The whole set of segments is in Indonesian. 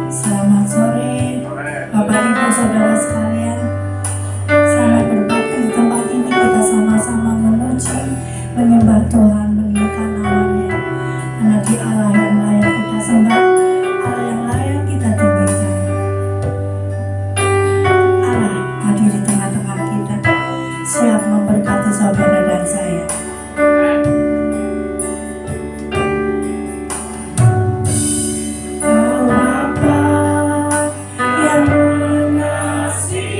Selamat sore, Bapak Ibu Saudara sekalian. Selamat berbakti di tempat ini. Kita sama-sama memuji, menyembah Tuhan, meninggikan namanya. Karena Dia Allah yang layak kita sembah, Allah yang layak kita tinggikan. Allah hadir di tengah-tengah kita, siap memberkati saudara dan saya. Kau Bapa yang mengasihi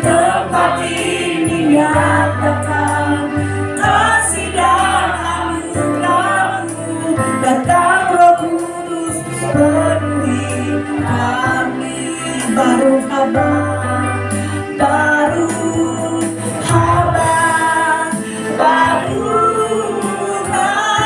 tempat ini nyatakan kasih dan anugerah-Mu. Datang Roh Kudus penuhi kami. Baru haba, baru haba, baru haba.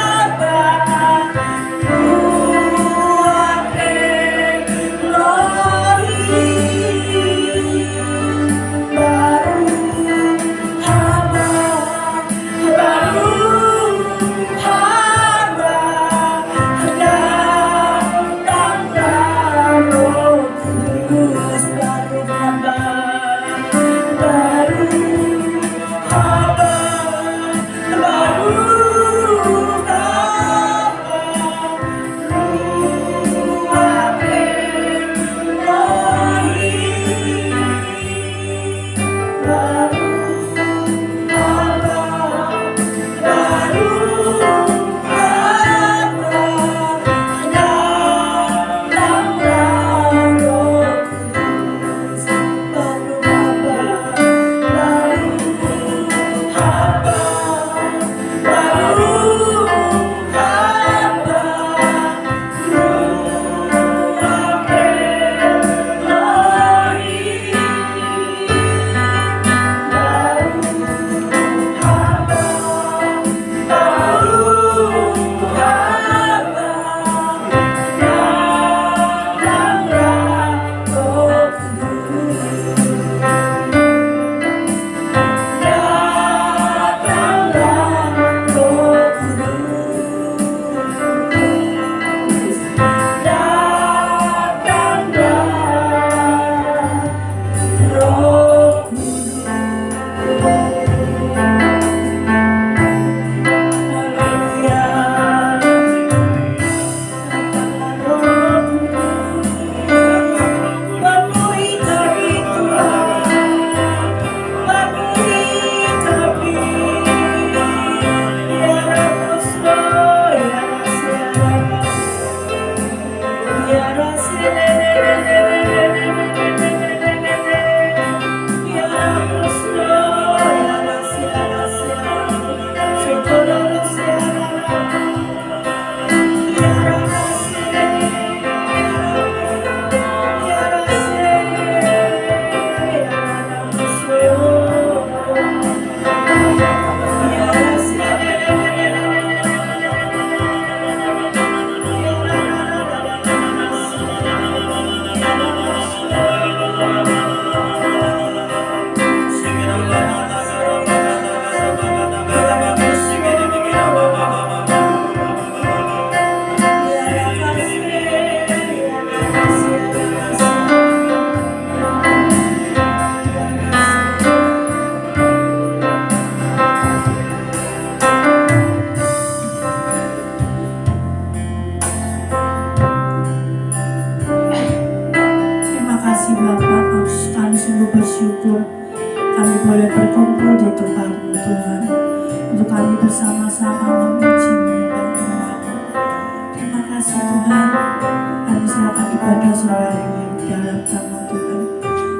bersyukur kami boleh berkumpul di tempat-Mu Tuhan, untuk kami bersama-sama memuji menyembah nama-Mu. Terima kasih Tuhan, kami serahkan ibadah sore hari ini dalam tangan Tuhan.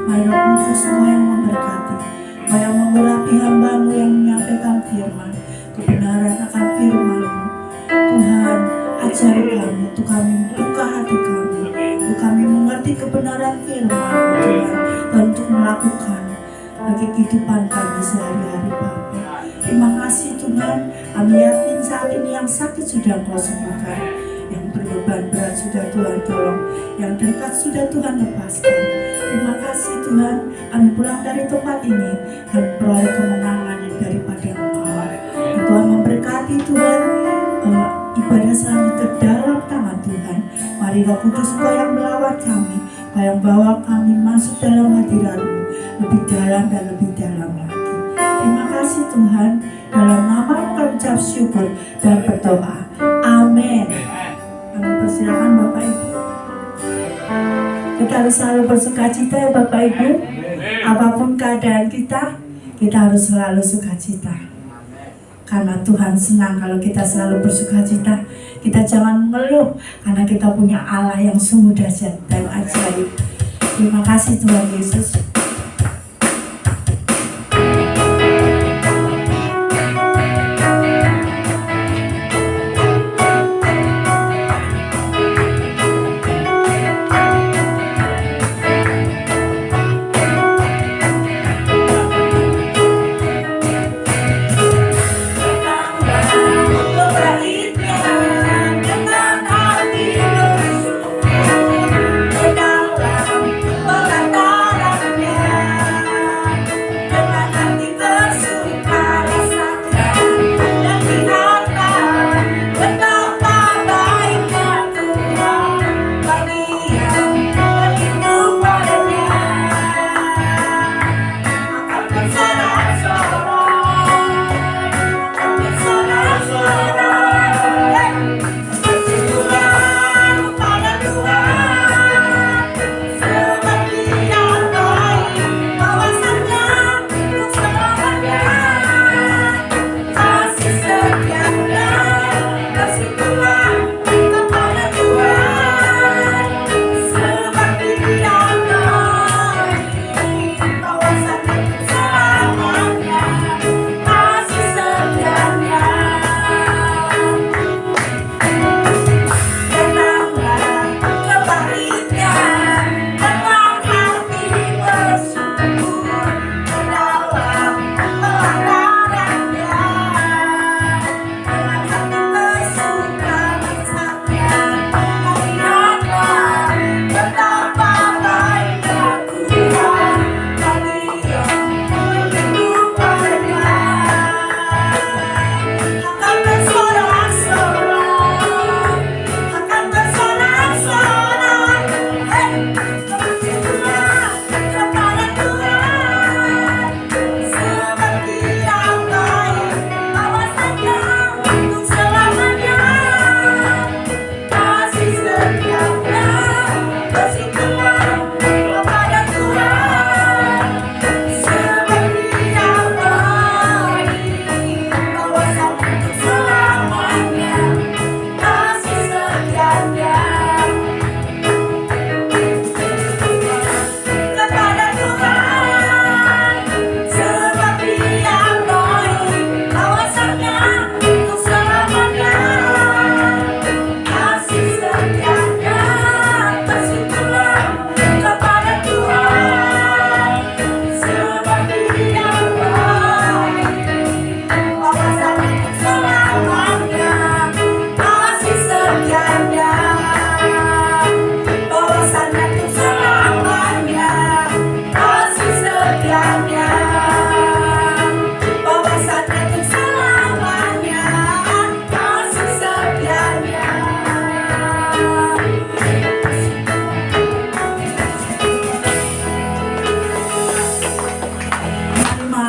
Mari Roh Kudus Engkau yang memberkati, Engkau yang mengurapi hamba-Mu yang menyampaikan firman, kebenaran akan firman-Mu. Tuhan, ajari kami, untuk kami membuka hati kami, untuk kami mengerti kebenaran firman-Mu Tuhan, dan untuk melakukan bagi kehidupan kami sehari-hari Bapa. Terima kasih Tuhan, kami yakin saat ini yang sakit sudah Engkau sembuhkan, yang berbeban berat sudah Tuhan tolong, yang dekat sudah Tuhan lepaskan. Terima kasih Tuhan, kami pulang dari tempat ini dan peroleh kemenangan yang daripada Engkau. Dan Tuhan memberkati Tuhan, ibadah selanjutnya dalam tangan Tuhan. Mari Roh Kudus Engkau yang melawat kami, Engkau yang bawa kami masuk dalam hadirat-Mu lebih dalam dan lebih dalam lagi. Terima kasih Tuhan, dalam nama kami ucap syukur dan berdoa. Amin. Kami persilakan Bapak Ibu. Kita harus selalu bersukacita ya Bapak Ibu. Apapun keadaan kita harus selalu sukacita. Karena Tuhan senang kalau kita selalu bersukacita. Kita jangan mengeluh, karena kita punya Allah yang sungguh dahsyat dan ajaib. Terima kasih Tuhan Yesus.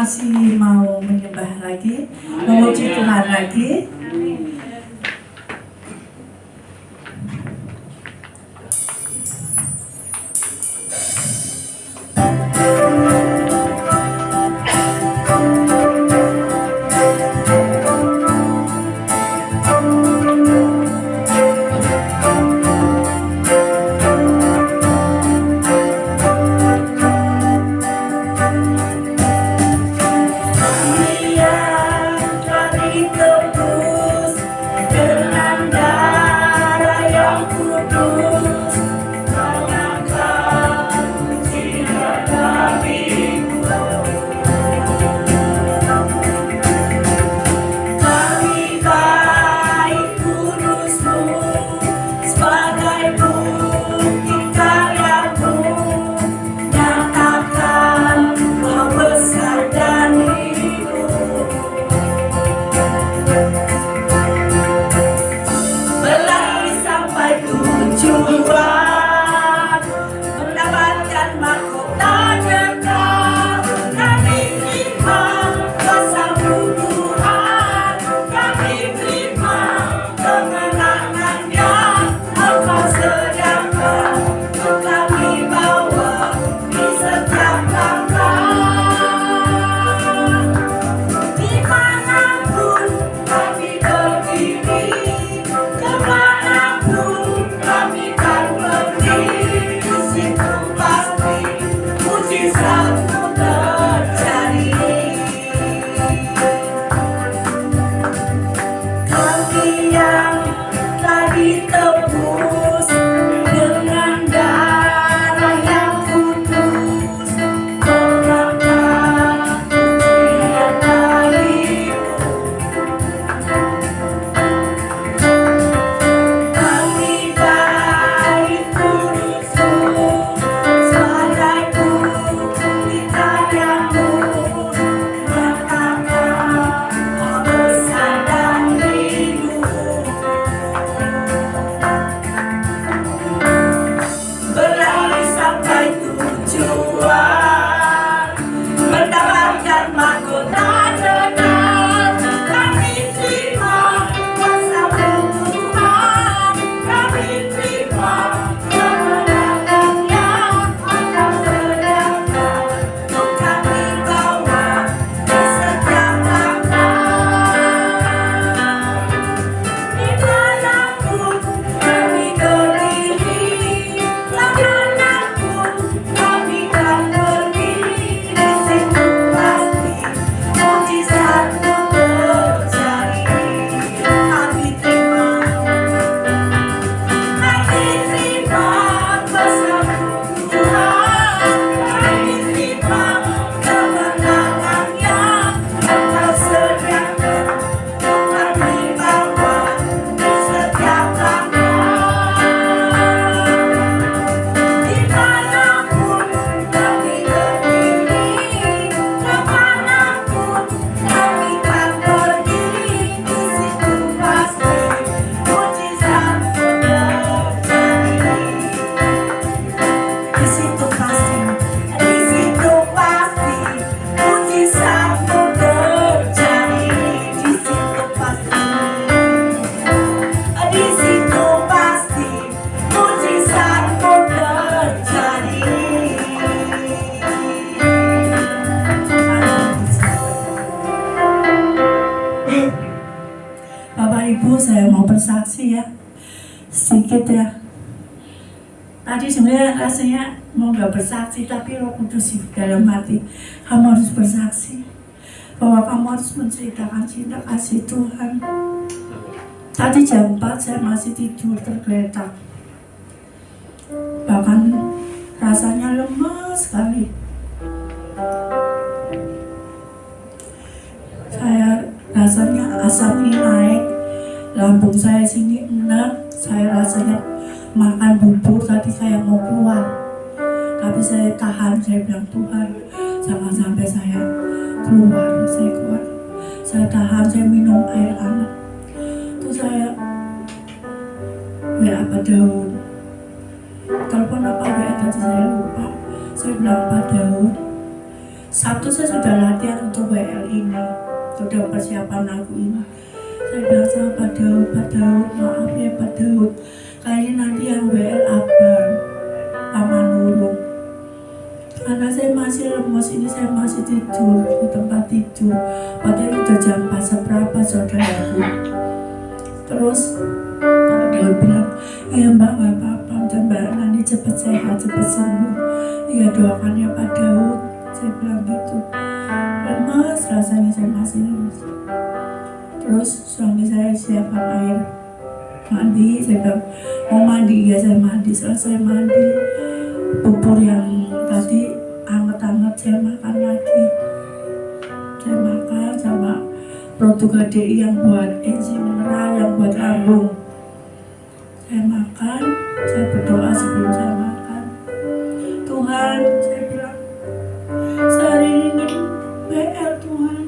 masih mau menyembah lagi, memuji Tuhan lagi. Saya mau bersaksi ya, sedikit ya. Tadi sebenarnya rasanya mau nggak bersaksi, tapi Roh Kudus di dalam hati, kamu harus bersaksi bahwa kamu harus menceritakan cinta kasih Tuhan. Tadi jam 4 saya masih tidur tergeletak, bahkan rasanya lemas sekali. Saya rasanya asamnya naik, lambung saya sini enak, saya rasanya makan bubur tadi kayak mau keluar, tapi saya tahan, saya bilang Tuhan jangan sampai saya keluar, saya tahan, saya minum air hangat. Terus saya WA Pak Daud, telepon apa WA tadi saya lupa, saya bilang Pak Daud Sabtu saya sudah latihan untuk WL ini, sudah persiapan lagu ini. Saya bilang sama Pak Daud, maaf ya Pak Daud, kayaknya nanti yang WL Abang, Mama Nurul. Karena saya masih lemes, ini saya masih tidur di tempat tidur. Padahal udah jam 4 seberapa saudaraku. Terus Pak Daud bilang, iya Mbak gak apa-apa, Mbak nanti cepat sehat, cepat sembuh. Iya doakan ya Pak Daud. Saya bilang gitu. Lemas, rasanya saya masih lemes. Terus suami saya siapkan air mandi, saya bilang mau mandi, ya saya mandi. Selesai mandi, bubur yang tadi anget-anget saya makan lagi. Saya makan sama produk HDI yang buat enzim mineral, yang buat lambung. Saya makan, saya berdoa sebelum saya makan. Tuhan, saya bilang, sehari ini WL Tuhan.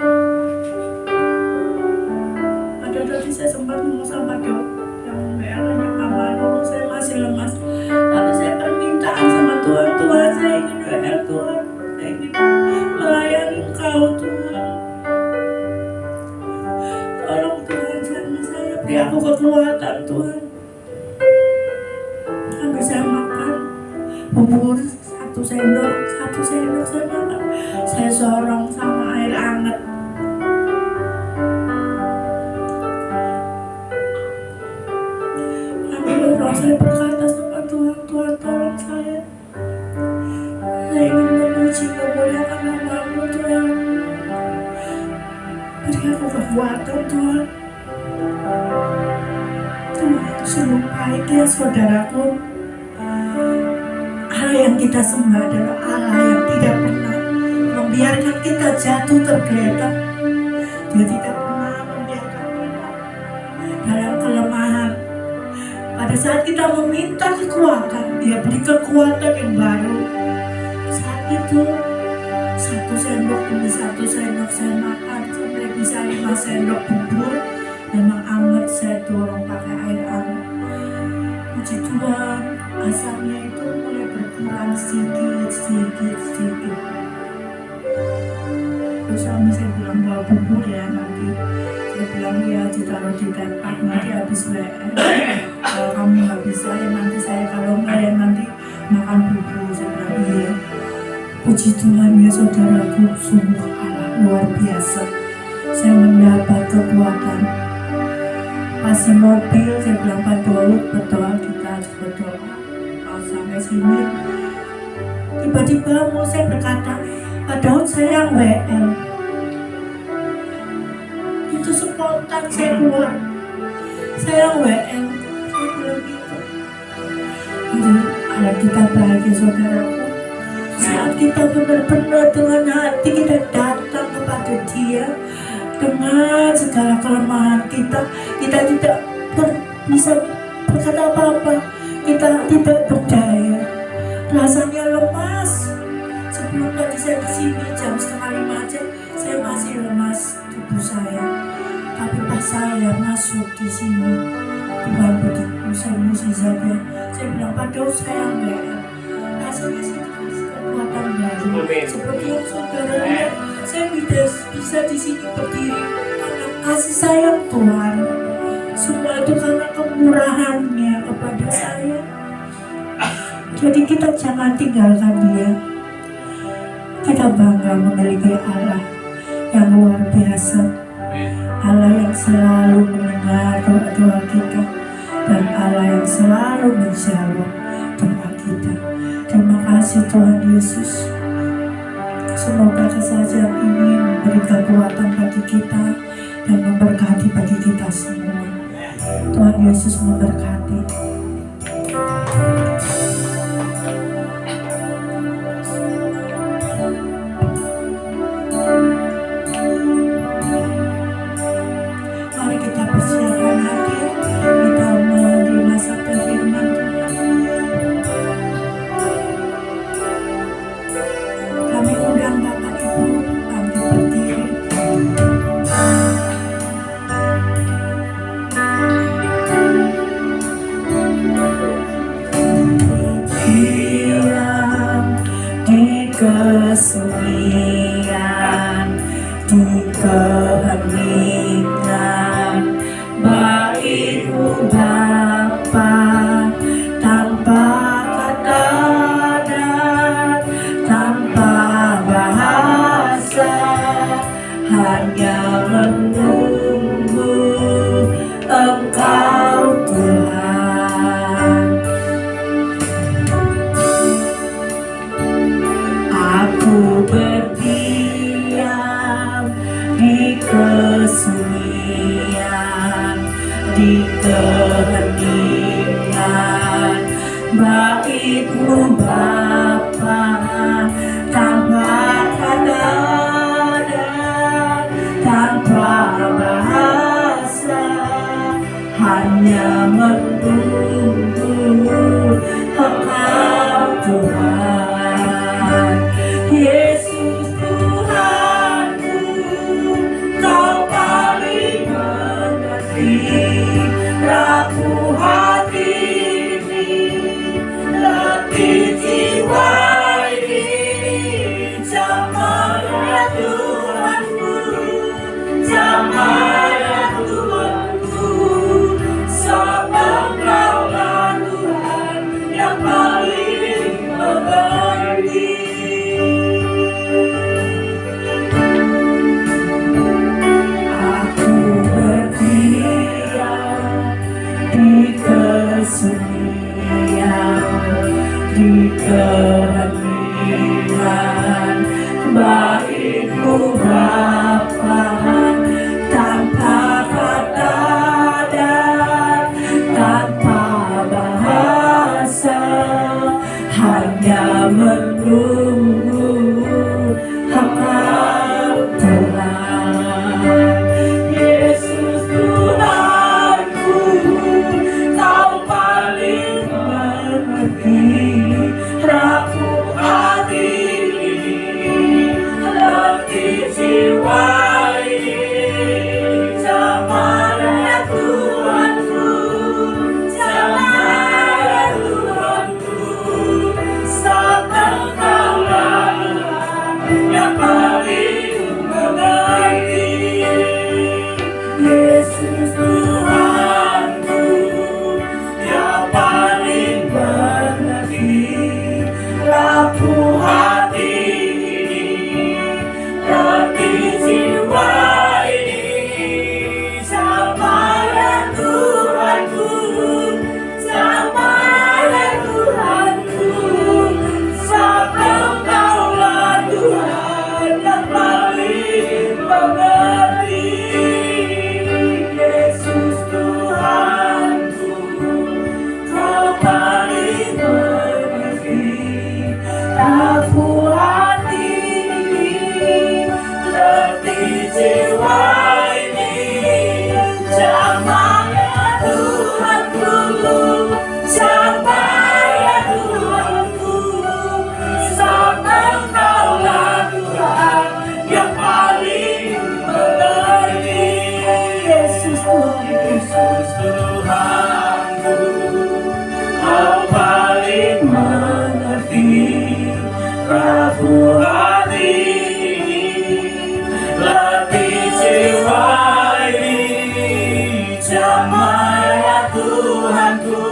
Ada tadi saya sempat ngomong sama Dok, yang WL-nya Mama Nurul, saya masih lemas. Lalu saya permintaan sama Tuhan, Tuhan saya ingin WL Tuhan, saya ingin melayani Engkau Tuhan. Tolong Tuhan, jangan saya, beri aku kekuatan Tuhan. Sampai saya makan bubur satu sendok saya makan. Saya sorong sama air hangat. Lalu saya berkata sama Tuhan, Tuhan tolong saya. Saya ingin memuji memuliakan nama-Mu Tuhan. Beri aku kekuatan Tuhan. Tuhan itu sungguh baik ya saudaraku. Allah yang kita sembah adalah Allah yang tidak pernah membiarkan kita jatuh tergeletak. Dia tidak pernah membiarkan kita dalam kelemahan. Pada saat kita meminta kekuatan, Dia beri kekuatan yang baru. Saat itu 1 sendok demi 1 sendok saya makan sampai bisa 5 sendok bubur. Memang hangat, saya dorong pakai air hangat. Puji Tuhan, asamnya itu mulai berkurang sedikit. Terus suami saya bilang bawa bubur ya nanti. Saya bilang ya ditaruh di tempat nanti habis WL. Kalau kamu nggak bisa ya nanti saya, kalau nggak ya nanti makan bubur. Saya bilang iya. Puji Tuhan ya saudaraku, sungguh Allah luar biasa. Saya mendapat kekuatan. Pas di mobil saya bilang Pak Daud berdoa, kita harus berdoa. Kalau sampai sini tiba-tiba mau saya berkata, Pak Daud saya WL. Itu spontan saya keluar, saya WL. Saya bilang gitu. Jadi Allah kita baik ya saudaraku. Saat kita benar-benar dengan hati kita datang kepada Dia dengan segala kelemahan kita tidak bisa berkata apa-apa, kita tidak berdaya, rasanya lemas. Sebelum tadi saya kesini jam 4:30 aja, saya masih lemas tubuh saya. Tapi pas saya masuk di sini, Tuhan begitu saya mukjizatnya. Saya bilang Pak Daud saya WL. Rasanya sih kekuatan baru. Seperti yang saudara lihat, saya bisa di sini berdiri karena kasih sayang Tuhan. Semua itu karena kemurahan-Nya kepada saya. Jadi kita jangan tinggalkan Dia. Kita bangga memiliki Allah yang luar biasa, Allah yang selalu mendengar doa-doa kita, dan Allah yang selalu menjawab doa kita. Terima kasih Tuhan Yesus. Semoga kesaksian ini memberi kekuatan bagi kita dan memberkati bagi kita semua. Tuhan Yesus memberkati. Mari kita persiapkan hati, kita menerima sabda firman Tuhan. Kami undang Bapak Ibu bangkit berdiri. di keheningan bait-Mu Bapa, tanpa kata dan tanpa bahasa, hanya menunggu Engkau Tuhan. Aku berdiam di kesunyian, di keheningan bait-Mu Bapa, tanpa kata dan tanpa bahasa, hanya menunggu Engkau Tuhan. Yesus Tuhanku, Kau paling mengerti rapuh hati ini, letih jiwa ini. Jamahlah Tuhanku, jamahlah Tuhanku, sebab Kaulah Tuhan yang paling mengerti. Aku berdiam di kesunyian, di keheningan bait-Mu Bapa, tanpa kata dan tanpa bahasa, hanya menunggu Engkau Tuhan. Yesus Tuhanku, Kau paling mengerti rapuh hati ini, letih jiwa ini. Jamahlah Tuhanku, jamahlah Tuhanku, sebab Kaulah Tuhan yang paling mengerti. Yesus Tuhanku, yang paling mengerti rapuh hati ini, letih jiwa ini. Jamahlah Tuhanku, jamahlah Tuhanku, sebab Kaulah Tuhan yang paling mengerti. Yesus Tuhanku, Kau paling mengerti rapuh hati ini, letih jiwa ini. Jamahlah Tuhanku, jamahlah Tuhanku, sebab Kaulah Tuhan yang paling mengerti. Yesus Tuhanku, Kau paling mengerti rapuh hati ini, letih jiwa ini. Jamahlah Tuhanku,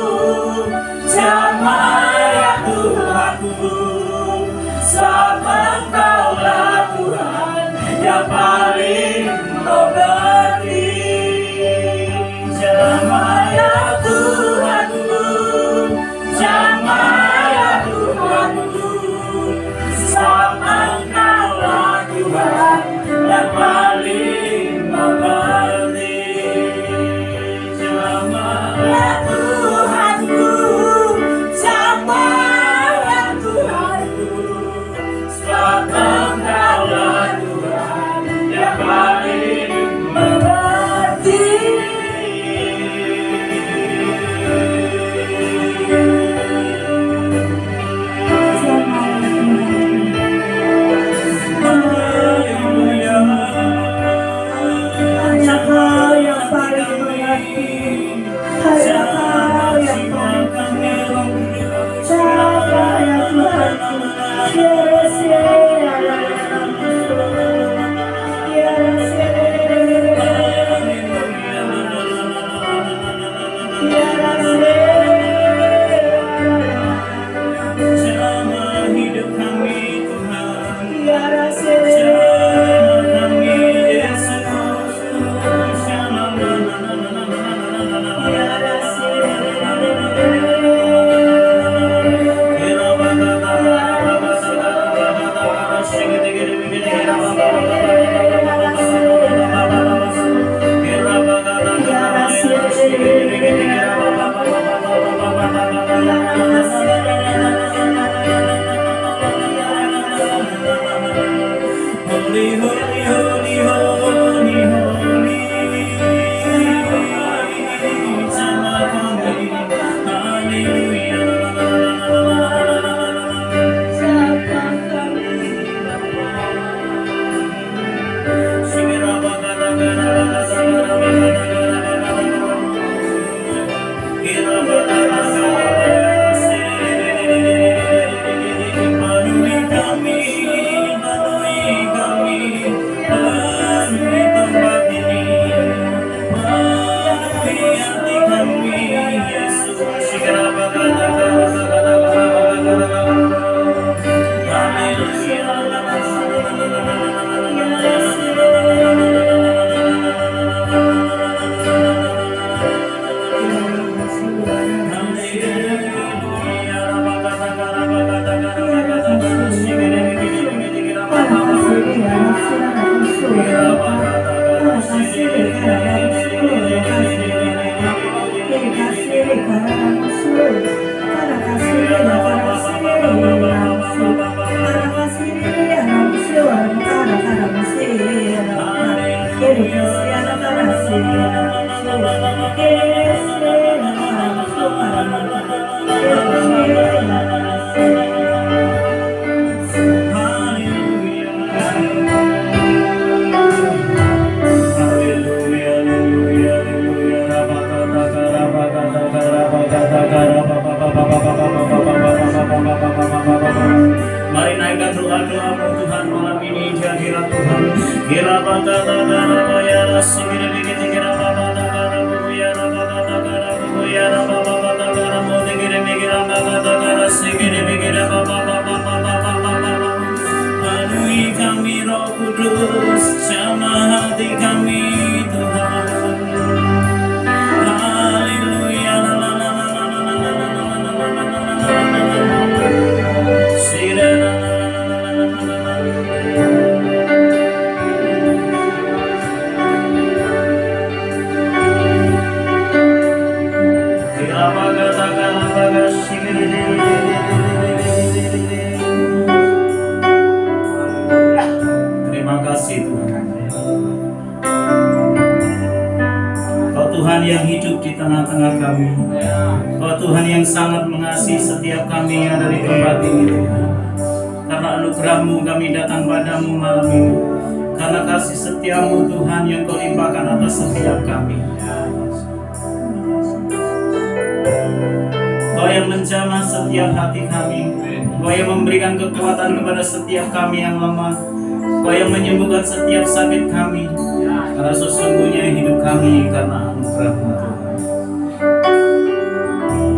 jamahlah Tuhanku, sebab Kaulah Tuhan yang paling mengerti. Jamahlah Tuhanku, jamahlah Tuhanku, sebab Kaulah Tuhan yang paling mengerti. Jamahlah Tuhanku, jamahlah Tuhanku, sebab Kaulah Tuhan Mari naikkan doa-doamu Tuhan malam ini, jadilah Tuhan. Kira baka takara ya rasigire bigiti kira baba takara ya baba takara ya baba takara modigire migira baba takara sigire migira baba baba baba baba. Penuhi kami Roh Kudus, jamah hati kami Tuhan. Haleluya la la la la la la la la la la la la. Sira la la la la la la la la. Terima kasih Tuhan. Kau Tuhan yang hidup di tengah-tengah kami. Kau Tuhan yang sangat mengasihi setiap kami yang ada di tempat ini Tuhan. Karena anugerah-Mu kami datang padamu malam ini. Karena kasih setia-Mu Tuhan yang Kau limpahkan atas setiap kami. Kau yang menjamah setiap hati kami. Kau yang memberikan kekuatan kepada setiap kami yang lemah. Kau yang menyembuhkan setiap sakit kami. Karena sesungguhnya hidup kami karena anugerah-Mu Tuhan.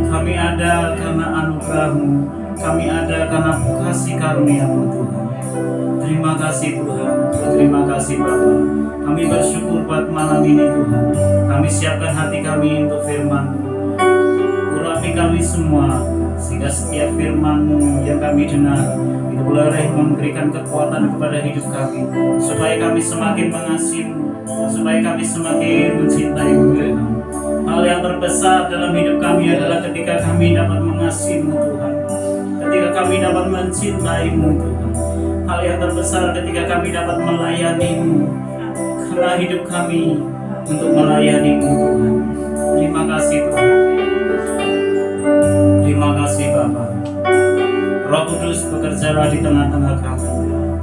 Kami ada karena anugerah-Mu. Kami ada karena kasih karunia-Mu Tuhan. Terima kasih Tuhan. Terima kasih Bapa. Kami bersyukur buat malam ini Tuhan. Kami siapkan hati kami untuk firman-Mu. Urapi kami semua, sehingga setiap firman-Mu yang kami dengar itu boleh memberikan kekuatan kepada hidup kami, supaya kami semakin mengasihi-Mu, supaya kami semakin mencintai-Mu. Hal yang terbesar dalam hidup kami adalah ketika kami dapat mengasihi-Mu Tuhan, ketika kami dapat mencintai-Mu Tuhan. Hal yang terbesar ketika kami dapat melayani-Mu, karena hidup kami untuk melayani-Mu Tuhan. Terima kasih Tuhan. Terima kasih Bapa. Roh Kudus bekerjalah di tengah-tengah kami.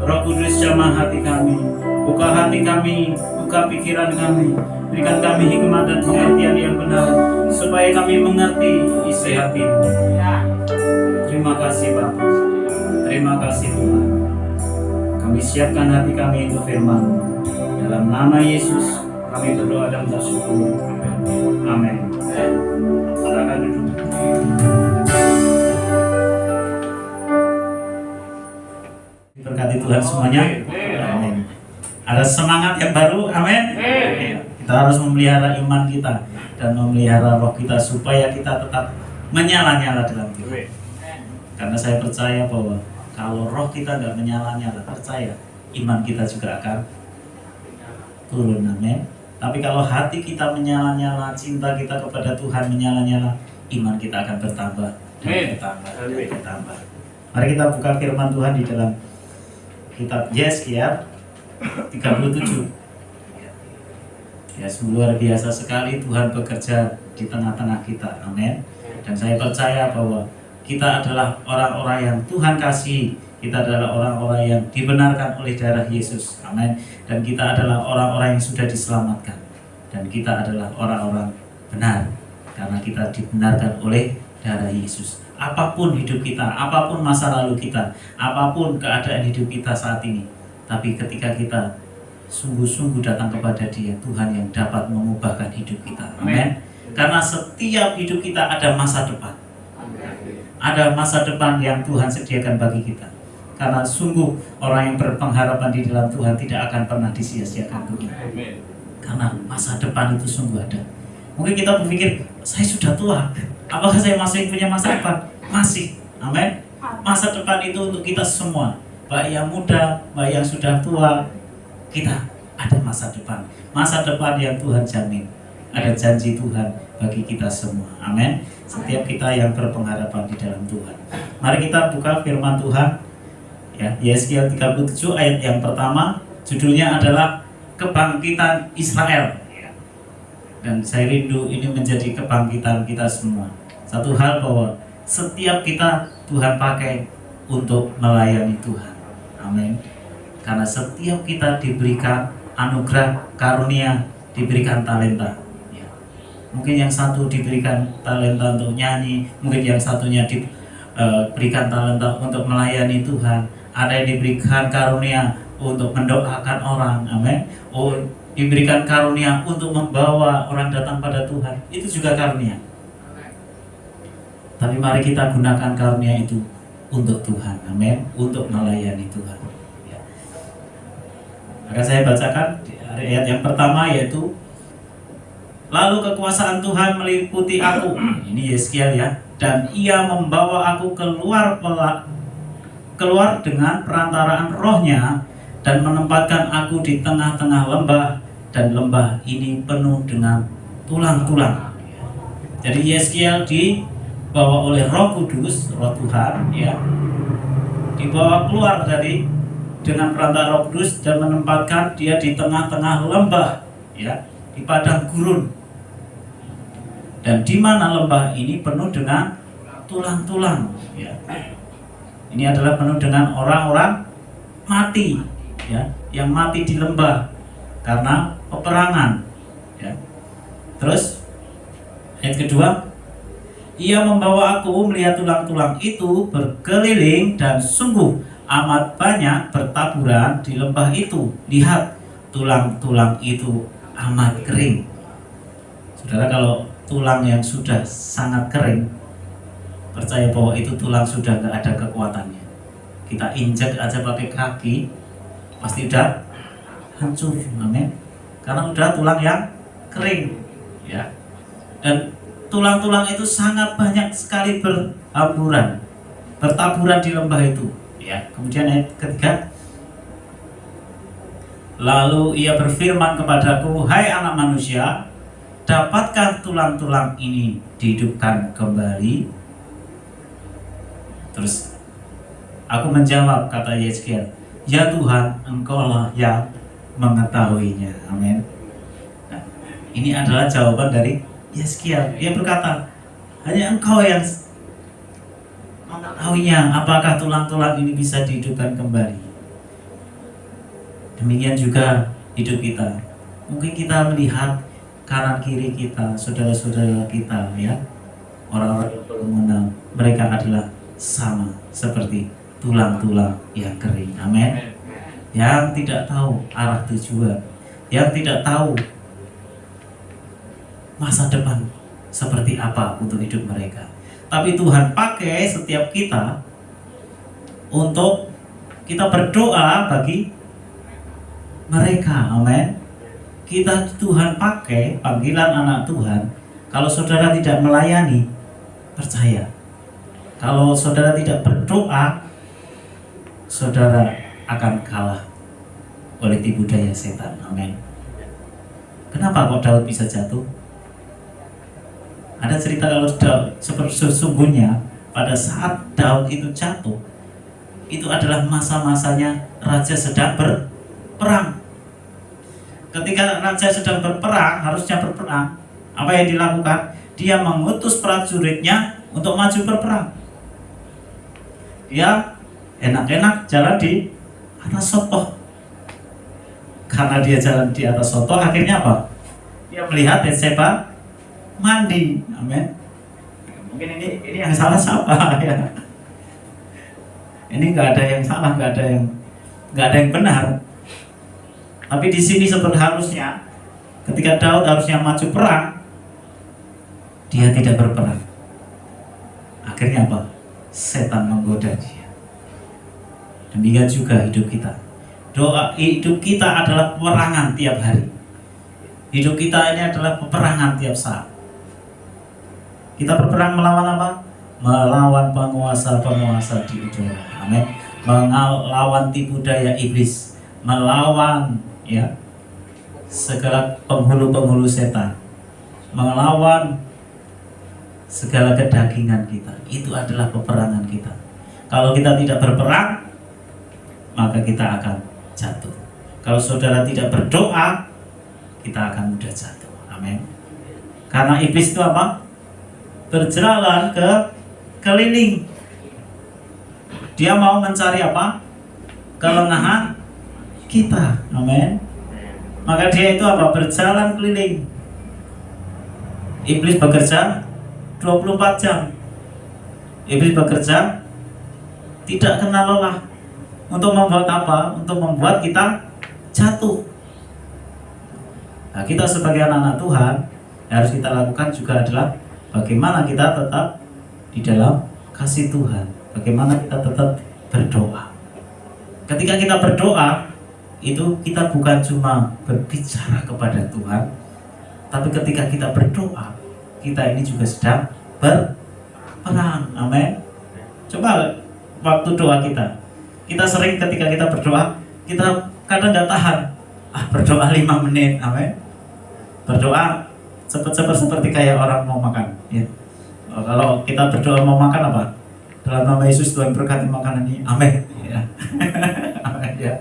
Roh Kudus jamah hati kami. Buka hati kami, buka pikiran kami. Berikan kami hikmat dan pengertian yang benar, supaya kami mengerti isi hati-Mu. Terima kasih Bapa. Terima kasih Tuhan. Kami siapkan hati kami untuk firman-Mu. Dalam nama Yesus kami berdoa dan bersyukur. Amin. Silakan duduk. Berkati Tuhan semuanya. Amin. Ada semangat yang baru. Amin. Kita harus memelihara iman kita dan memelihara roh kita supaya kita tetap menyala-nyala dalam Tuhan. Karena saya percaya bahwa kalau roh kita nggak menyala-nyala, percaya iman kita juga akan turun. Amin. Tapi kalau hati kita menyala-nyala, cinta kita kepada Tuhan menyala-nyala, iman kita akan bertambah dan bertambah dan bertambah. Mari kita buka firman Tuhan di dalam kitab Yeskiel 37. Ya, luar biasa sekali Tuhan bekerja di tengah-tengah kita. Amin. Dan saya percaya bahwa kita adalah orang-orang yang Tuhan kasihi. Kita adalah orang-orang yang dibenarkan oleh darah Yesus. Amin. Dan kita adalah orang-orang yang sudah diselamatkan. Dan kita adalah orang-orang benar karena kita dibenarkan oleh darah Yesus. Apapun hidup kita, apapun masa lalu kita, apapun keadaan hidup kita saat ini, tapi ketika kita sungguh-sungguh datang kepada Dia, Tuhan yang dapat mengubahkan hidup kita. Amin. Karena setiap hidup kita ada masa depan. Ada masa depan yang Tuhan sediakan bagi kita. Karena sungguh orang yang berpengharapan di dalam Tuhan tidak akan pernah disia-siakan Tuhan. Karena masa depan itu sungguh ada. Mungkin kita berpikir, saya sudah tua, apakah saya masih punya masa depan? Masih. Amin. Masa depan itu untuk kita semua, baik yang muda, baik yang sudah tua, kita ada masa depan. Masa depan yang Tuhan jamin. Ada janji Tuhan bagi kita semua. Amin. Setiap kita yang berpengharapan di dalam Tuhan. Mari kita buka firman Tuhan. Ya, Yeskiel 37 ayat yang pertama, judulnya adalah kebangkitan Israel. Dan saya rindu ini menjadi kebangkitan kita semua. Satu hal bahwa setiap kita Tuhan pakai untuk melayani Tuhan. Amin. Karena setiap kita diberikan anugerah, karunia, diberikan talenta. Ya. Mungkin yang satu diberikan talenta untuk nyanyi, mungkin yang satunya diberikan talenta untuk melayani Tuhan. Ada yang diberikan karunia untuk mendoakan orang. Amin. Oh, diberikan karunia untuk membawa orang datang pada Tuhan, itu juga karunia. Tapi mari kita gunakan karunia itu untuk Tuhan, amin, untuk melayani Tuhan. Ya. Maka saya bacakan ayat yang pertama, yaitu lalu kekuasaan Tuhan meliputi aku. Ini Yeskiel ya. Dan ia membawa aku keluar dengan perantaraan rohnya dan menempatkan aku di tengah-tengah lembah, dan lembah ini penuh dengan tulang-tulang. Jadi Yeskiel dibawa oleh Roh Kudus, Roh Tuhan, ya, dibawa keluar dari dengan perantara Roh Kudus dan menempatkan dia di tengah-tengah lembah, ya, di padang gurun. Dan di mana lembah ini penuh dengan tulang-tulang, ya. Ini adalah penuh dengan orang-orang mati, ya, yang mati di lembah karena peperangan, ya. Terus ayat kedua, ia membawa aku melihat tulang-tulang itu berkeliling dan sungguh amat banyak bertaburan di lembah itu. Lihat, tulang-tulang itu amat kering. Saudara, kalau tulang yang sudah sangat kering, percaya bahwa itu tulang sudah nggak ada kekuatannya. Kita injak aja pakai kaki, pasti udah hancur, amin. Karena udah tulang yang kering, ya. Dan tulang-tulang itu sangat banyak sekali bertaburan di lembah itu, ya. Kemudian ayat ketiga, lalu ia berfirman kepadaku, hai anak manusia, dapatkah tulang-tulang ini dihidupkan kembali? Terus aku menjawab, kata Yeskiel, ya Tuhan, engkaulah yang mengetahuinya. Amin. Nah, ini adalah jawaban dari Yeskiel. Dia berkata, hanya engkau yang mengetahuinya, apakah tulang-tulang ini bisa dihidupkan kembali. Demikian juga hidup kita. Mungkin kita melihat kanan kiri kita, saudara-saudara kita, ya, orang-orang yang belum mengenal, mereka adalah sama seperti tulang-tulang yang kering. Amin. Yang tidak tahu arah tujuan, yang tidak tahu masa depan seperti apa untuk hidup mereka. Tapi Tuhan pakai setiap kita untuk kita berdoa bagi mereka. Amin. Kita Tuhan pakai, panggilan anak Tuhan. Kalau saudara tidak melayani, percaya, kalau saudara tidak berdoa, saudara akan kalah oleh tipu daya setan. Amin. Kenapa kok Daud bisa jatuh? Ada cerita kalau Daud, sesungguhnya pada saat Daud itu jatuh, itu adalah masa-masanya raja sedang berperang. Ketika raja sedang berperang, harusnya berperang, apa yang dilakukan? Dia mengutus prajuritnya untuk maju berperang. Dia enak-enak jalan di atas sotoh. Karena dia jalan di atas sotoh, akhirnya apa? Dia melihat Batseba mandi. Amin. Mungkin ini yang salah siapa, ya? Ini nggak ada yang salah, nggak ada yang benar. Tapi di sini seperti harusnya, ketika Daud harusnya maju perang, dia tidak berperang. Akhirnya apa? Setan menggoda dia. Demikian juga hidup kita. Hidup kita adalah peperangan tiap hari. Hidup kita ini adalah peperangan tiap saat. Kita berperang melawan apa? Melawan penguasa-penguasa di udara. Amin. Melawan tipu daya iblis, melawan, ya, segala penghulu-penghulu setan, melawan segala kedagingan kita. Itu adalah peperangan kita. Kalau kita tidak berperang, maka kita akan jatuh. Kalau saudara tidak berdoa, kita akan mudah jatuh. Amin. Karena iblis itu apa? Berjalan keliling. Dia mau mencari apa? Kelengahan kita. Amin. Maka dia itu apa? Berjalan keliling. Iblis bekerja 24 jam. Iblis bekerja tidak kenal lelah. Untuk membuat apa? Untuk membuat kita jatuh. Nah, kita sebagai anak-anak Tuhan harus kita lakukan juga adalah bagaimana kita tetap di dalam kasih Tuhan. Bagaimana kita tetap berdoa. Ketika kita berdoa, itu kita bukan cuma berbicara kepada Tuhan, tapi ketika kita berdoa, kita ini juga sedang berperang. Amin. Coba waktu doa kita sering ketika kita berdoa, kita kadang nggak tahan. Berdoa 5 menit. Amin. Berdoa cepat-cepat seperti kayak orang mau makan. Ya. Kalau kita berdoa mau makan apa? Dalam nama Yesus Tuhan berkati makanan ini. Amin. Ya. Amin. Ya.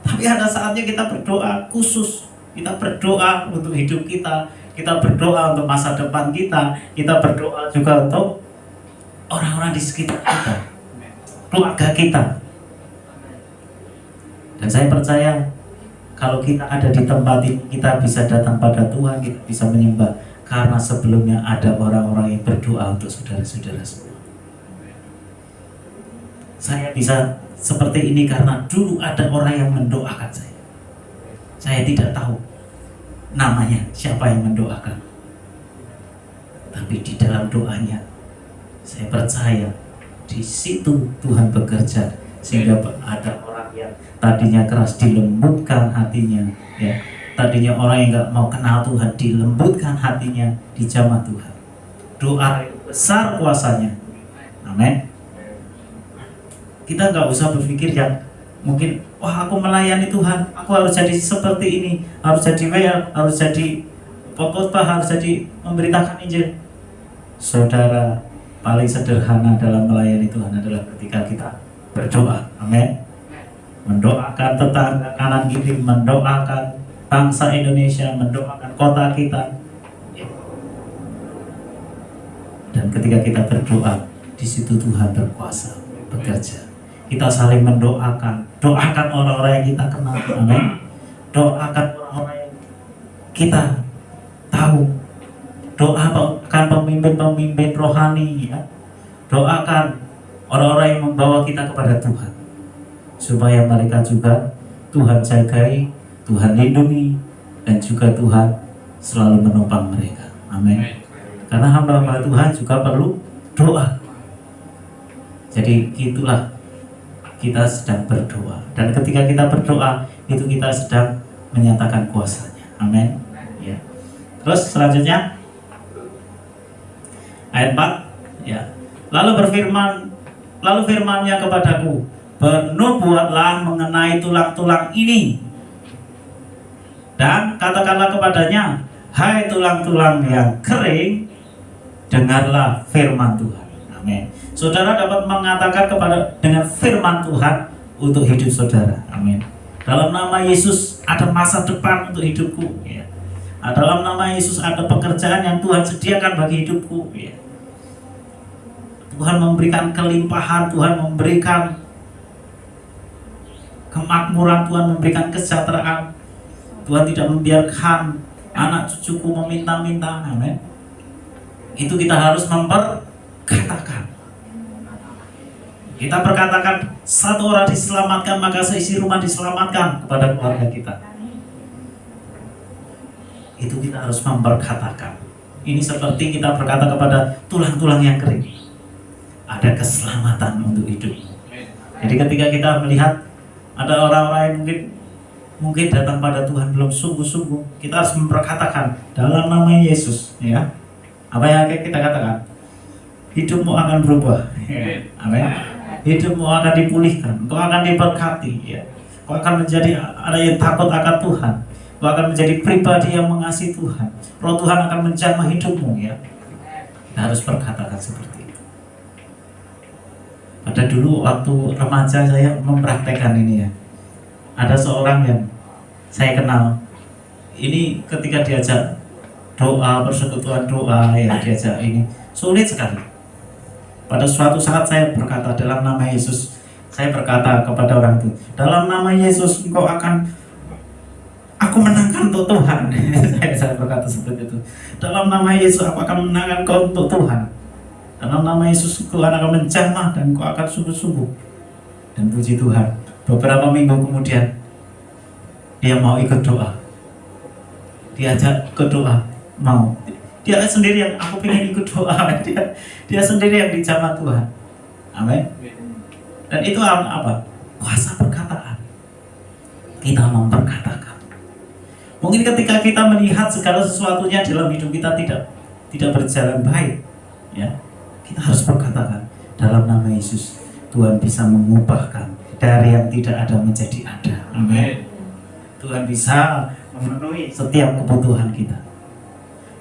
Tapi ada saatnya kita berdoa khusus. Kita berdoa untuk hidup kita. Kita berdoa untuk masa depan kita. Kita berdoa juga untuk orang-orang di sekitar kita, keluarga kita. Dan saya percaya kalau kita ada di tempat ini, kita bisa datang pada Tuhan, kita bisa menyembah. Karena sebelumnya ada orang-orang yang berdoa untuk saudara-saudara semua. Saya bisa seperti ini karena dulu ada orang yang mendoakan saya. Saya tidak tahu namanya, siapa yang mendoakan. Tapi di dalam doanya, saya percaya di situ Tuhan bekerja sehingga ada orang yang tadinya keras dilembutkan hatinya, ya. Tadinya orang yang nggak mau kenal Tuhan dilembutkan hatinya, dijamah Tuhan. Doa besar kuasanya. Amin. Kita nggak usah berpikir yang mungkin, wah aku melayani Tuhan, aku harus jadi seperti ini, harus jadi WL, harus jadi pokotbah, harus jadi memberitakan Injil. Saudara, paling sederhana dalam melayani Tuhan adalah ketika kita berdoa. Amin. Mendoakan tetangga kanan kiri, mendoakan bangsa Indonesia, mendoakan kota kita. Dan ketika kita berdoa, di situ Tuhan berkuasa bekerja. Kita saling mendoakan, doakan orang-orang yang kita kenal. Amin. Doakan orang-orang yang kita tahu. Doakan pemimpin-pemimpin rohani, ya. Doakan orang-orang yang membawa kita kepada Tuhan, supaya mereka juga Tuhan jagai, Tuhan lindungi, dan juga Tuhan selalu menopang mereka. Amin. Karena hamba-hamba Tuhan juga perlu doa. Jadi itulah kita sedang berdoa. Dan ketika kita berdoa, itu kita sedang menyatakan kuasanya. Amin. Ya. Terus selanjutnya ayat 4, ya. Lalu firman-Nya kepadaku, bernubuatlah mengenai tulang-tulang ini, dan katakanlah kepadanya, hai tulang-tulang yang kering, dengarlah firman Tuhan. Amin. Saudara dapat mengatakan dengan firman Tuhan untuk hidup saudara. Amin. Dalam nama Yesus ada masa depan untuk hidupku, ya. Dalam nama Yesus ada pekerjaan yang Tuhan sediakan bagi hidupku, ya. Tuhan memberikan kelimpahan, Tuhan memberikan kemakmuran, Tuhan memberikan kesejahteraan. Tuhan tidak membiarkan anak cucuku meminta-minta. Amin. Itu kita harus memperkatakan. Kita berkatakan, satu orang diselamatkan, maka seisi rumah diselamatkan kepada keluarga kita. Itu kita harus memperkatakan. Ini seperti kita berkata kepada tulang-tulang yang kering, ada keselamatan untuk hidup. Jadi ketika kita melihat ada orang-orang yang mungkin datang pada Tuhan belum sungguh-sungguh, kita harus memperkatakan dalam nama Yesus, ya. Apa yang kita katakan? Hidupmu akan berubah. Amin. Hidupmu akan dipulihkan, kau akan diberkati, ya. Kau akan menjadi ada yang takut akan Tuhan. Kau akan menjadi pribadi yang mengasihi Tuhan. Roh Tuhan akan menjamah hidupmu, ya. Kita harus berkatakan seperti itu. Pada dulu waktu remaja saya mempraktekkan ini, ya. Ada seorang yang saya kenal, ini ketika diajak doa, persekutuan doa, ya diajak ini sulit sekali. Pada suatu saat saya berkata dalam nama Yesus, saya berkata kepada orang itu, dalam nama Yesus engkau aku menangkan untuk Tuhan. saya berkata seperti itu. Dalam nama Yesus aku akan menangkan kau untuk Tuhan. Dalam nama Yesus Tuhan akan menjamah dan kau akan sungguh-sungguh. Dan puji Tuhan, beberapa minggu kemudian dia mau ikut doa. Diajak ke doa, mau. Dia sendirian, aku pengen ikut doa. Dia sendirian di jamaah Tuhan. Amin. Dan itu apa? Kuasa perkataan. Kita memperkatakan. Mungkin ketika kita melihat segala sesuatunya dalam hidup kita tidak berjalan baik, ya, kita harus berkatakan dalam nama Yesus. Tuhan bisa mengubahkan dari yang tidak ada menjadi ada. Amin. Tuhan bisa memenuhi setiap kebutuhan kita.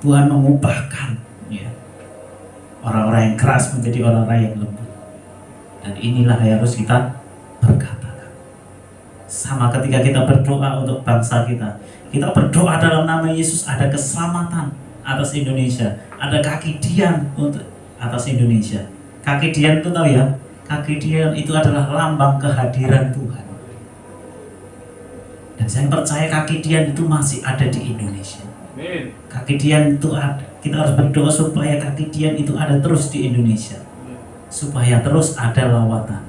Tuhan mengubahkan, ya, orang-orang yang keras menjadi orang-orang yang lembut. Dan inilah yang harus kita perkatakan. Sama ketika kita berdoa untuk bangsa kita, kita berdoa dalam nama Yesus, ada keselamatan atas Indonesia, ada kaki dian untuk atas Indonesia. Kaki dian itu tahu ya, kaki dian itu adalah lambang kehadiran Tuhan. Dan saya percaya kaki dian itu masih ada di Indonesia. Kaki dian itu ada. Kita harus berdoa supaya kaki dian itu ada terus di Indonesia, supaya terus ada lawatan.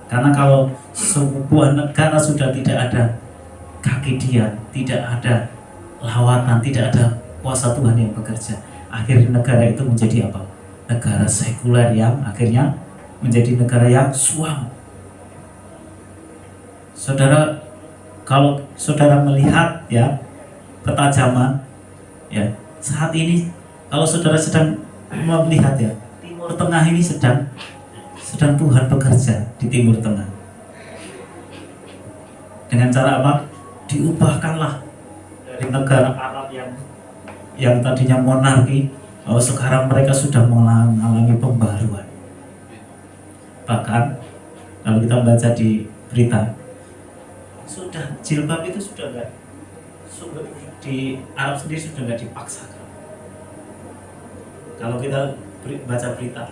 Karena kalau sebuah negara sudah tidak ada kaki dian, tidak ada lawatan, tidak ada kuasa Tuhan yang bekerja, akhirnya negara itu menjadi apa? Negara sekuler yang akhirnya menjadi negara yang suam. Saudara, kalau saudara melihat, ya, peta zaman, ya, saat ini kalau saudara sedang melihat, ya, Timur Tengah ini sedang Tuhan bekerja di Timur Tengah. Dengan cara apa? Diubahkanlah dari negara Arab yang tadinya monarki, sekarang mereka sudah mengalami pembaruan. Bahkan kalau kita baca di berita, sudah jilbab itu sudah di Arab sendiri sudah nggak dipaksakan. Kalau kita baca berita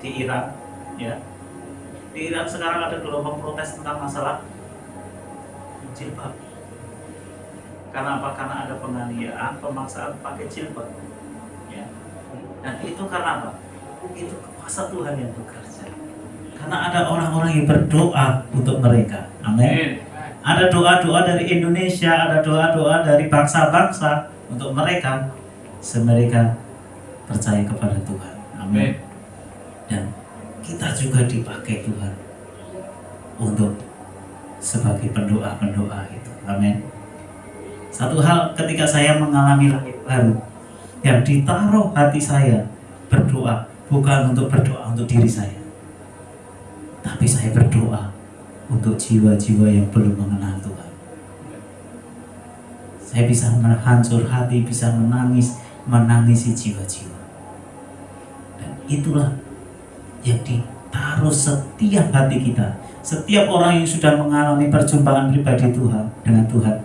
di Iran, ya, di Iran sekarang ada gelombang protes tentang masalah jilbab. Karena apa? Karena ada penganiayaan, pemaksaan pakai jilbab, ya. Dan itu karena apa? Itu kuasa Tuhan yang bekerja. Karena ada orang-orang yang berdoa untuk mereka. Amin. Ada doa-doa dari Indonesia, ada doa-doa dari bangsa-bangsa untuk mereka, mereka percaya kepada Tuhan. Amin. Dan kita juga dipakai Tuhan untuk sebagai pendoa-pendoa itu. Amin. Satu hal ketika saya mengalami lahir baru, yang ditaruh hati saya berdoa bukan untuk berdoa untuk diri saya, tapi saya berdoa untuk jiwa-jiwa yang belum mengenal Tuhan. Saya bisa menghancur hati, bisa menangisi jiwa-jiwa. Dan itulah yang ditaruh setiap hati kita. Setiap orang yang sudah mengalami perjumpaan pribadi Tuhan dengan Tuhan,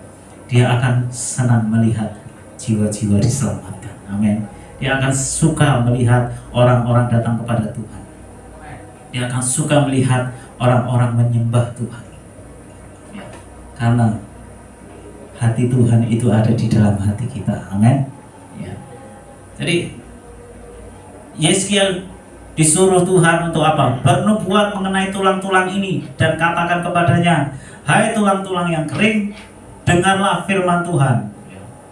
dia akan senang melihat jiwa-jiwa diselamatkan. Amin. Dia akan suka melihat orang-orang datang kepada Tuhan. Dia akan suka melihat orang-orang menyembah Tuhan, ya, karena hati Tuhan itu ada di dalam hati kita. Amin, ya. Jadi Yeskiel disuruh Tuhan untuk apa? Bernubuat mengenai tulang-tulang ini dan katakan kepadanya, hai tulang-tulang yang kering, dengarlah firman Tuhan.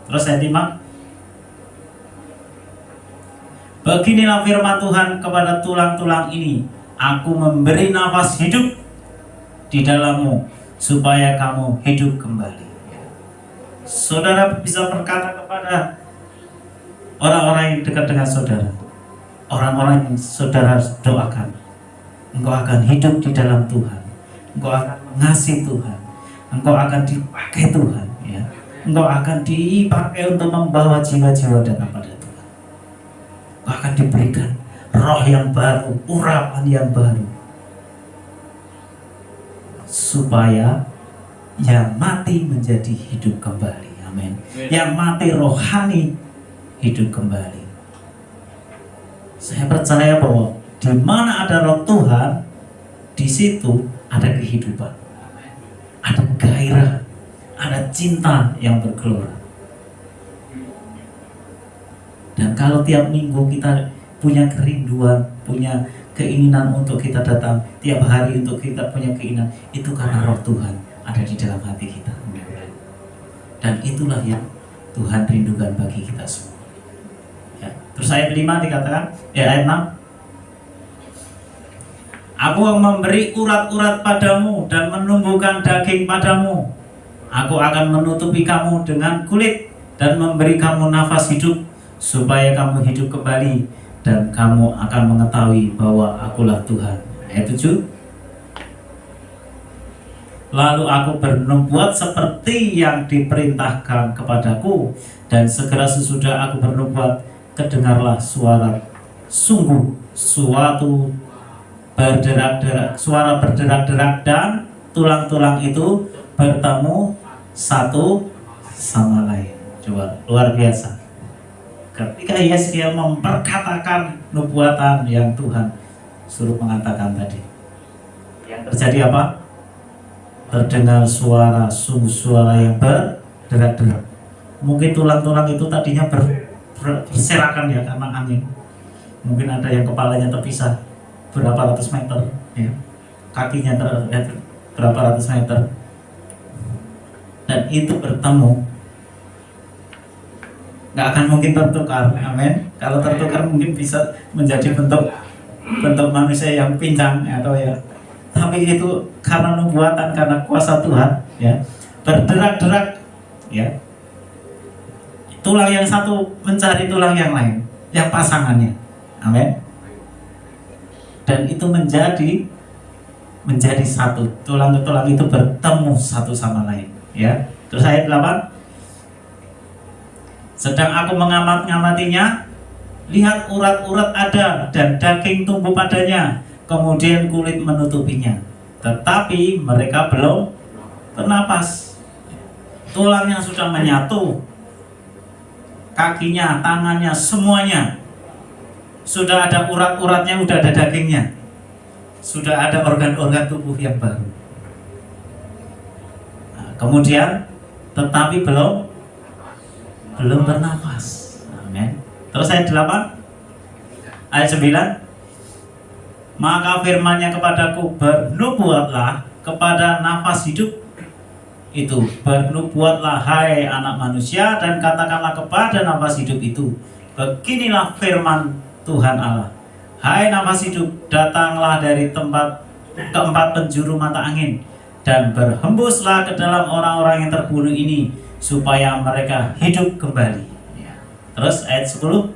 Terus saya timak, beginilah firman Tuhan kepada tulang-tulang ini, aku memberi nafas hidup di dalammu supaya kamu hidup kembali. Saudara bisa berkata kepada orang-orang yang dekat dengan saudara, orang-orang yang saudara doakan, engkau akan hidup di dalam Tuhan, engkau akan mengasihi Tuhan, engkau akan dipakai Tuhan, ya. Engkau akan dipakai untuk membawa jiwa-jiwa datang pada Tuhan. Engkau akan diberikan roh yang baru, urapan yang baru, supaya yang mati menjadi hidup kembali. Amin. Yang mati rohani hidup kembali. Saya percaya bahwa di mana ada roh Tuhan, di situ ada kehidupan, ada gairah, ada cinta yang bergelora. Dan kalau tiap minggu kita punya kerinduan, punya keinginan untuk kita datang, tiap hari untuk kita punya keinginan, itu karena roh Tuhan ada di dalam hati kita. Dan itulah yang Tuhan rindukan bagi kita semua. Ya. Terus ayat 5 dikatakan, ayat 6, Aku memberi urat-urat padamu dan menumbuhkan daging padamu. Aku akan menutupi kamu dengan kulit dan memberi kamu nafas hidup, supaya kamu hidup kembali dan kamu akan mengetahui bahwa akulah Tuhan. Ayat 7, Lalu aku bernubuat seperti yang diperintahkan kepadaku, dan segera sesudah aku bernubuat, kedengarlah suara, sungguh suatu berderak-derak, suara berderak-derak, dan tulang-tulang itu bertemu satu sama lain. Coba, luar biasa. Ketika Yesaya memperkatakan nubuatan yang Tuhan suruh mengatakan tadi, yang terjadi apa? Terdengar suara, sungguh suara yang berderak-derak. Mungkin tulang-tulang itu tadinya berserakan ya karena angin. Mungkin ada yang kepalanya terpisah berapa ratus meter, ya. Kakinya berapa ratus meter, dan itu bertemu. Nggak akan mungkin tertukar, amin. Kalau tertukar mungkin bisa menjadi bentuk manusia yang pincang atau ya. Tapi itu karena nubuatan, karena kuasa Tuhan, ya, berderak-derak, ya. Tulang yang satu mencari tulang yang lain, yang pasangannya, amin. Dan itu menjadi satu. Tulang-tulang itu bertemu satu sama lain, ya. Terus ayat 8, sedang aku mengamatinya, lihat urat-urat ada dan daging tumbuh padanya, kemudian kulit menutupinya, tetapi mereka belum bernapas. Tulangnya sudah menyatu, kakinya, tangannya, semuanya sudah ada urat-uratnya, sudah ada dagingnya, sudah ada organ-organ tubuh yang baru. Nah, kemudian tetapi belum bernapas. Amin. Terus ayat 8, ayat 9, maka firman-Nya kepadaku, bernubuatlah kepada nafas hidup itu, bernubuatlah hai anak manusia, dan katakanlah kepada nafas hidup itu, beginilah firman Tuhan Allah, hai nafas hidup, datanglah dari keempat penjuru mata angin, dan berhembuslah ke dalam orang-orang yang terbunuh ini, supaya mereka hidup kembali. Terus ayat 10,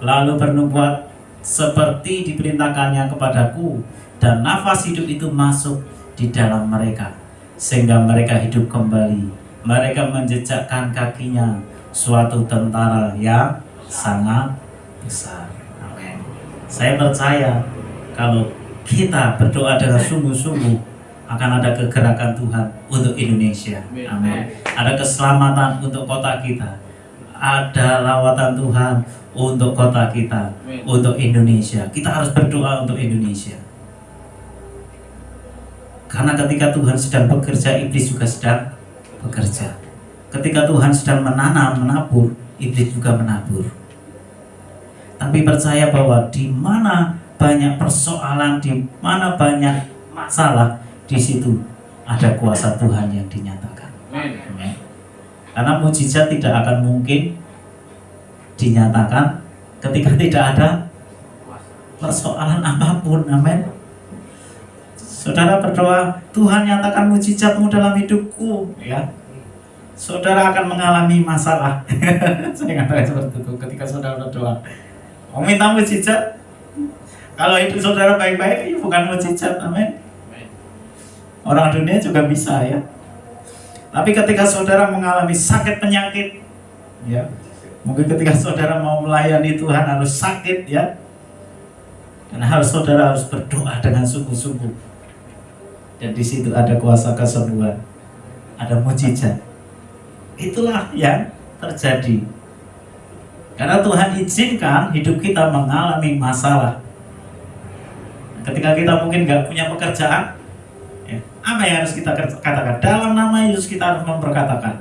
lalu bernubuat seperti diperintahkannya kepadaku, dan nafas hidup itu masuk di dalam mereka, sehingga mereka hidup kembali. Mereka menjejakkan kakinya suatu tentara yang sangat besar. Amin. Saya percaya kalau kita berdoa dengan sungguh-sungguh, akan ada kegerakan Tuhan untuk Indonesia. Amin. Ada keselamatan untuk kota kita. Ada lawatan Tuhan untuk kota kita, untuk Indonesia. Kita harus berdoa untuk Indonesia. Karena ketika Tuhan sedang bekerja, iblis juga sedang bekerja. Ketika Tuhan sedang menabur, iblis juga menabur. Tapi percaya bahwa di mana banyak persoalan, di mana banyak masalah, di situ ada kuasa Tuhan yang dinyatakan. Amin. Karena mujizat tidak akan mungkin dinyatakan ketika tidak ada persoalan apapun. Amin. Saudara berdoa, Tuhan nyatakan mujizatmu dalam hidupku, ya. Saudara akan mengalami masalah. Saya katakan seperti itu ketika saudara berdoa. Minta mujizat. Kalau hidup saudara baik-baik, ya bukan mujizat. Amin. Orang dunia juga bisa, ya. Tapi ketika saudara mengalami sakit penyakit, ya, mungkin ketika saudara mau melayani Tuhan harus sakit, ya, dan saudara harus berdoa dengan sungguh-sungguh. Dan di situ ada kuasa kesembuhan, ada mujizat. Itulah yang terjadi. Karena Tuhan izinkan hidup kita mengalami masalah. Ketika kita mungkin nggak punya pekerjaan, ya, apa yang harus kita katakan? Dalam nama Yesus kita harus memperkatakan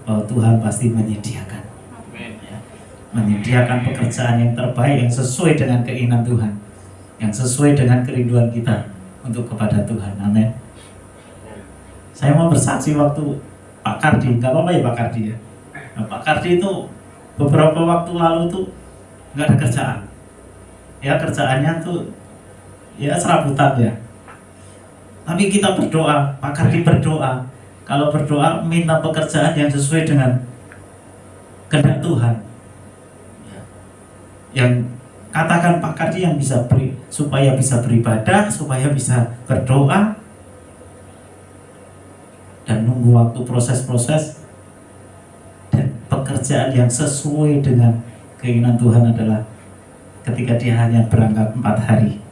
bahwa Tuhan pasti menyediakan. Ya, menyediakan pekerjaan yang terbaik, yang sesuai dengan keinginan Tuhan, yang sesuai dengan kerinduan kita untuk kepada Tuhan. Amin. Saya mau bersaksi waktu Pak Kardi, nggak apa-apa ya Pak Kardi ya. Nah, Pak Kardi itu beberapa waktu lalu tuh nggak ada kerjaan. Ya kerjaannya tuh ya serabutan ya. Tapi kita berdoa, Pak Kardi berdoa. Kalau berdoa minta pekerjaan yang sesuai dengan kehendak Tuhan. Yang katakan Pak Kardi yang bisa supaya bisa beribadah, supaya bisa berdoa, dan nunggu waktu proses-proses. Dan pekerjaan yang sesuai dengan keinginan Tuhan adalah ketika dia hanya berangkat 4 hari.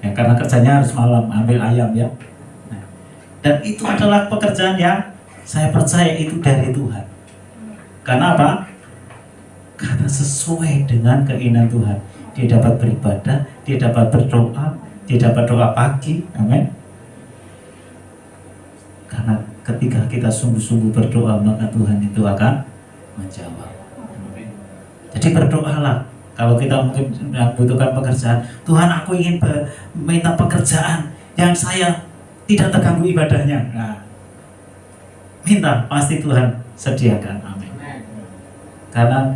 Ya, karena kerjanya harus malam, ambil ayam ya. Nah, dan itu adalah pekerjaan yang saya percaya itu dari Tuhan. Karena apa? Karena sesuai dengan keinginan Tuhan. Dia dapat beribadah, dia dapat berdoa, dia dapat doa pagi, amin. Karena ketika kita sungguh-sungguh berdoa, maka Tuhan itu akan menjawab. Jadi berdoalah. Kalau kita mungkin membutuhkan pekerjaan, Tuhan aku ingin minta pekerjaan yang saya tidak terganggu ibadahnya. Nah, minta, pasti Tuhan sediakan. Amin. Karena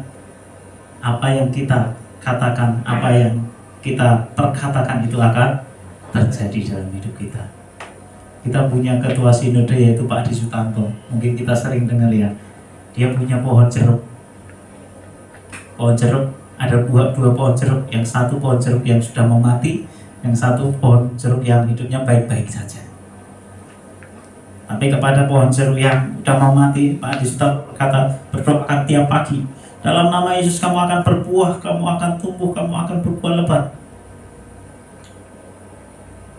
apa yang kita katakan, apa yang kita perkatakan itu akan terjadi dalam hidup kita. Kita punya ketua sinode yaitu Pak Adi Sutanto. Mungkin kita sering dengar ya. Dia punya pohon jeruk. Pohon jeruk, ada dua pohon jeruk. Yang satu pohon jeruk yang sudah mau mati, yang satu pohon jeruk yang hidupnya baik-baik saja. Tapi kepada pohon jeruk yang sudah mau mati, Pak Adi Sutanto berkata, berdoakan tiap pagi, dalam nama Yesus kamu akan berbuah, kamu akan tumbuh, kamu akan berbuah lebat.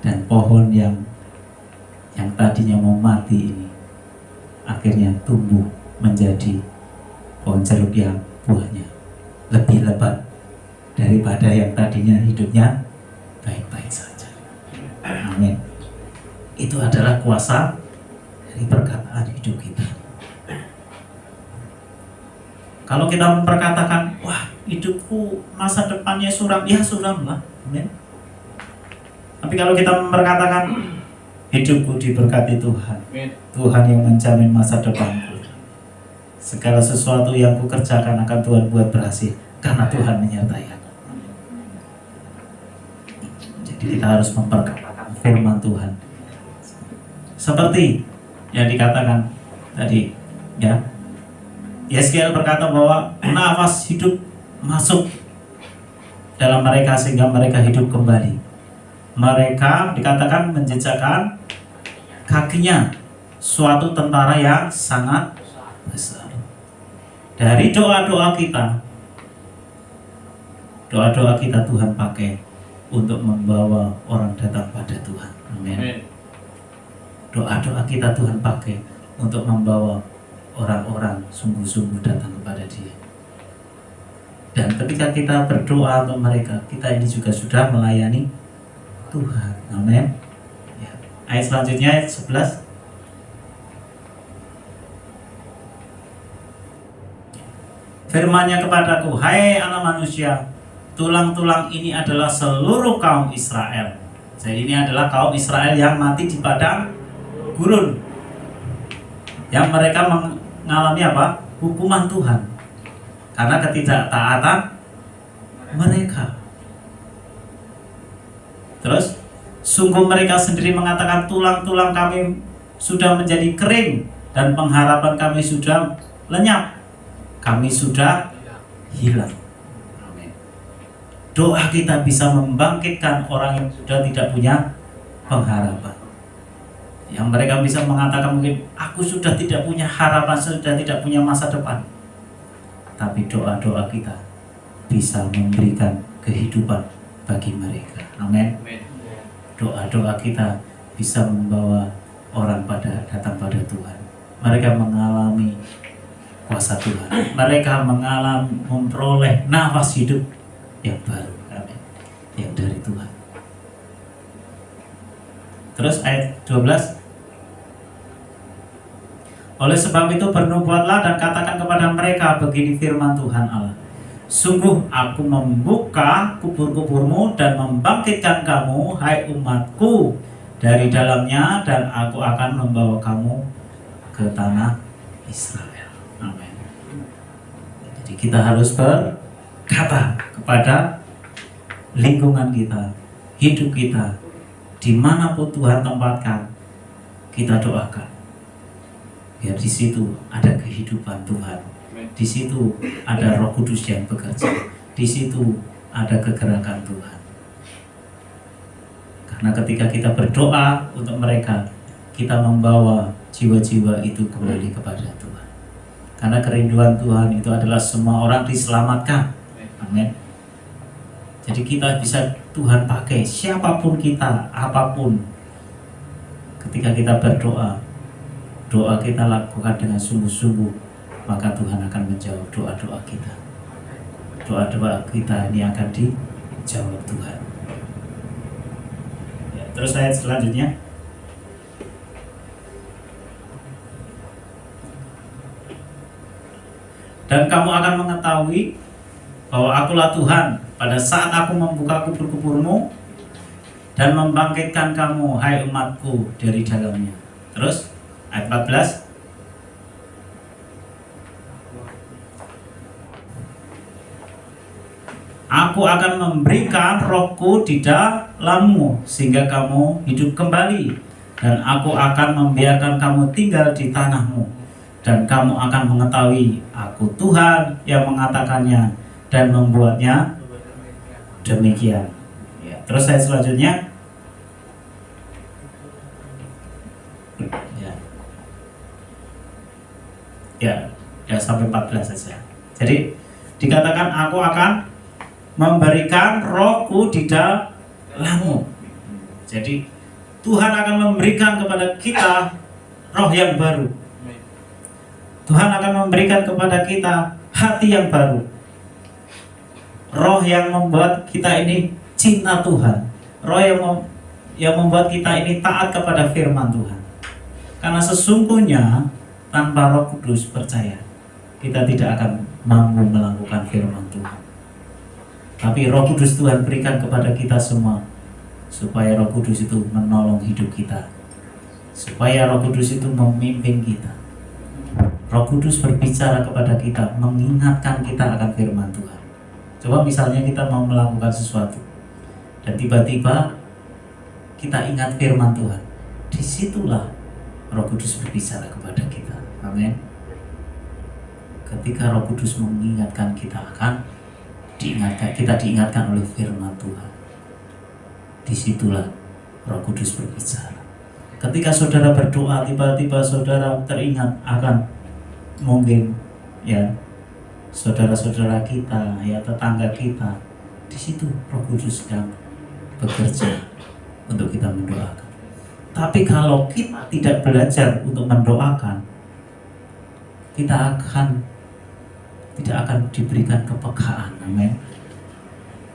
Dan pohon yang tadinya mau mati ini akhirnya tumbuh menjadi pohon jeruk yang buahnya lebih lebat daripada yang tadinya hidupnya baik-baik saja. Amin. Itu adalah kuasa dari perkataan hidup kita. Kalau kita memperkatakan, wah hidupku masa depannya suram, ya suram lah. Amin. Tapi kalau kita memperkatakan hidupku diberkati Tuhan, Tuhan yang menjamin masa depanku, segala sesuatu yang kukerjakan akan Tuhan buat berhasil karena Tuhan menyertai aku. Jadi kita harus memperkatakan firman Tuhan seperti yang dikatakan tadi ya. Yeskiel berkata bahwa nafas hidup masuk dalam mereka sehingga mereka hidup kembali. Mereka dikatakan menjejakkan kakinya suatu tentara yang sangat besar. Dari doa-doa kita Tuhan pakai untuk membawa orang datang pada Tuhan. Amin. Doa-doa kita Tuhan pakai untuk membawa orang-orang sungguh-sungguh datang kepada Dia. Dan ketika kita berdoa untuk mereka, kita ini juga sudah melayani Tuhan. Amin. Ya. Ayat selanjutnya ayat 11. Firman-Nya kepadaku, hai anak manusia, tulang-tulang ini adalah seluruh kaum Israel. Jadi ini adalah kaum Israel yang mati di padang gurun, yang mereka mengalami apa? Hukuman Tuhan karena ketidaktaatan mereka. Terus sungguh mereka sendiri mengatakan, tulang-tulang kami sudah menjadi kering dan pengharapan kami sudah lenyap, kami sudah hilang. Amin. Doa kita bisa membangkitkan orang yang sudah tidak punya pengharapan. Yang mereka bisa mengatakan mungkin, aku sudah tidak punya harapan, sudah tidak punya masa depan. Tapi doa-doa kita bisa memberikan kehidupan bagi mereka. Amin. doa-doa kita bisa membawa orang datang pada Tuhan. Mereka mengalami kuasa Tuhan. Mereka memperoleh nafas hidup yang baru. Amin. Yang dari Tuhan. Terus ayat 12. Oleh sebab itu bernubuatlah dan katakan kepada mereka, begini firman Tuhan Allah. Sungguh aku membuka kubur-kuburmu dan membangkitkan kamu, hai umatku, dari dalamnya, dan aku akan membawa kamu ke tanah Israel. Amin. Jadi kita harus berkata kepada lingkungan kita, hidup kita, dimanapun Tuhan tempatkan, kita doakan. Biar di situ ada kehidupan Tuhan. Di situ ada Roh Kudus yang bekerja. Di situ ada kegerakan Tuhan. Karena ketika kita berdoa untuk mereka, kita membawa jiwa-jiwa itu kembali kepada Tuhan. Karena kerinduan Tuhan itu adalah semua orang diselamatkan. Amin. Jadi kita bisa Tuhan pakai siapapun kita, apapun. Ketika kita berdoa, doa kita lakukan dengan sungguh-sungguh, maka Tuhan akan menjawab doa-doa kita. Doa-doa kita ini akan dijawab Tuhan. Ya, terus ayat selanjutnya. Dan kamu akan mengetahui bahwa akulah Tuhan pada saat aku membuka kubur-kuburmu dan membangkitkan kamu, hai umatku, dari dalamnya. Terus ayat 14. Aku akan memberikan rohku di dalammu sehingga kamu hidup kembali, dan aku akan membiarkan kamu tinggal di tanahmu, dan kamu akan mengetahui aku Tuhan yang mengatakannya dan membuatnya demikian. Ya, terus ayat selanjutnya. Ya sampai 14 saja. Jadi dikatakan aku akan memberikan rohku di dalammu. Jadi Tuhan akan memberikan kepada kita roh yang baru. Tuhan akan memberikan kepada kita hati yang baru. Roh yang membuat kita ini cinta Tuhan. Roh yang membuat kita ini taat kepada firman Tuhan. Karena sesungguhnya tanpa Roh Kudus, percaya, kita tidak akan mampu melakukan firman Tuhan. Tapi Roh Kudus Tuhan berikan kepada kita semua, supaya Roh Kudus itu menolong hidup kita, supaya Roh Kudus itu memimpin kita. Roh Kudus berbicara kepada kita, mengingatkan kita akan firman Tuhan. Coba misalnya kita mau melakukan sesuatu, dan tiba-tiba kita ingat firman Tuhan. Disitulah Roh Kudus berbicara kepada kita. Amin. Ketika Roh Kudus mengingatkan kita kita diingatkan oleh firman Tuhan. Disitulah Roh Kudus berbicara. Ketika saudara berdoa, tiba-tiba saudara teringat akan mungkin ya saudara-saudara kita, ya tetangga kita. Di situ Roh Kudus sedang bekerja untuk kita mendoakan. Tapi kalau kita tidak belajar untuk mendoakan, kita tidak akan diberikan kepekaan. Amin.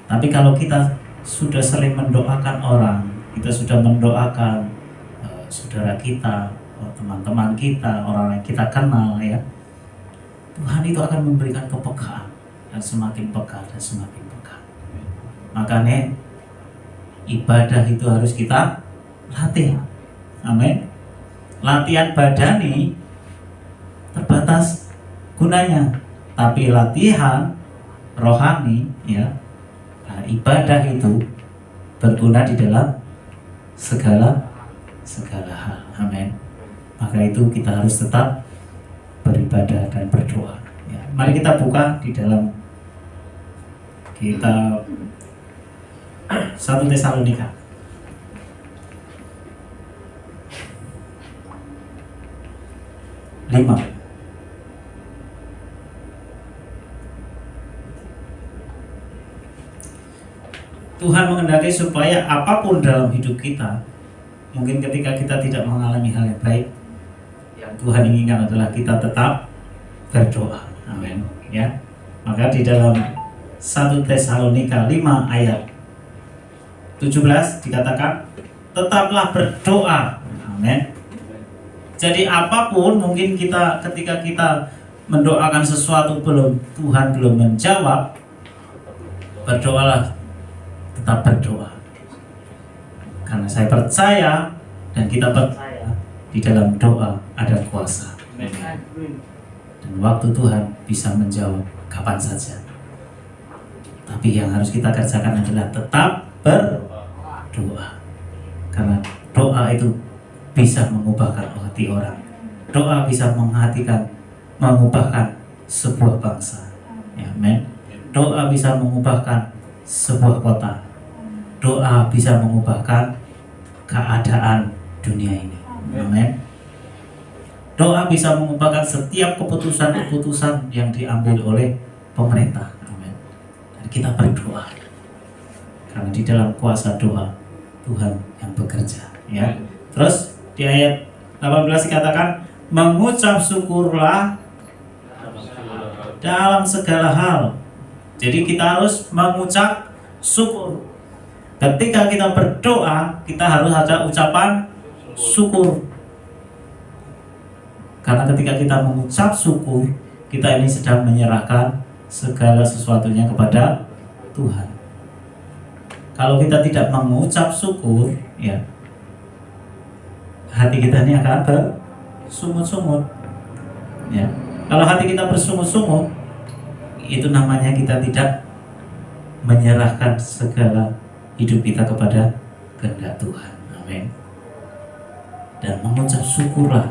Tapi kalau kita sudah sering mendoakan orang, kita sudah mendoakan saudara kita, teman-teman kita, orang yang kita kenal, ya, Tuhan itu akan memberikan kepekaan, dan semakin peka dan semakin peka. Makanya ibadah itu harus kita latih. Amin. Latihan badani terbatas gunanya, tapi latihan rohani, ya, ibadah itu berguna di dalam segala hal. Amin. Maka itu kita harus tetap beribadah dan berdoa. Ya, mari kita buka di dalam kitab 1 Tesalonika. Tuhan mengendaki supaya apapun dalam hidup kita, mungkin ketika kita tidak mengalami hal yang baik, yang Tuhan inginkan adalah kita tetap berdoa. Amin. Ya. Maka di dalam 1 Tesalonika 5 ayat 17 dikatakan, tetaplah berdoa. Amin. Jadi apapun mungkin kita ketika kita mendoakan sesuatu Tuhan belum menjawab, berdoalah, tetap berdoa. Karena saya percaya dan kita percaya di dalam doa ada kuasa. Dan waktu Tuhan bisa menjawab kapan saja. Tapi yang harus kita kerjakan adalah tetap berdoa. Karena doa itu bisa mengubahkan hati orang. Doa bisa mengubahkan sebuah bangsa. Amin. Doa bisa mengubahkan sebuah kota. Doa bisa mengubahkan keadaan dunia ini. Amin. Doa bisa mengubahkan setiap keputusan-keputusan yang diambil oleh pemerintah. Amin. Dan kita berdoa. Karena di dalam kuasa doa Tuhan yang bekerja. Ya. Terus di ayat 18 dikatakan, mengucap syukurlah dalam segala hal. Jadi kita harus mengucap syukur. Ketika kita berdoa, kita harus ada ucapan syukur. Karena ketika kita mengucap syukur, kita ini sedang menyerahkan segala sesuatunya kepada Tuhan. Kalau kita tidak mengucap syukur, ya, hati kita ini akan bersungut-sungut. Ya. Kalau hati kita bersungut-sungut, itu namanya kita tidak menyerahkan segala hidup kita kepada kehendak Tuhan. Amin. Dan mengucap syukurlah,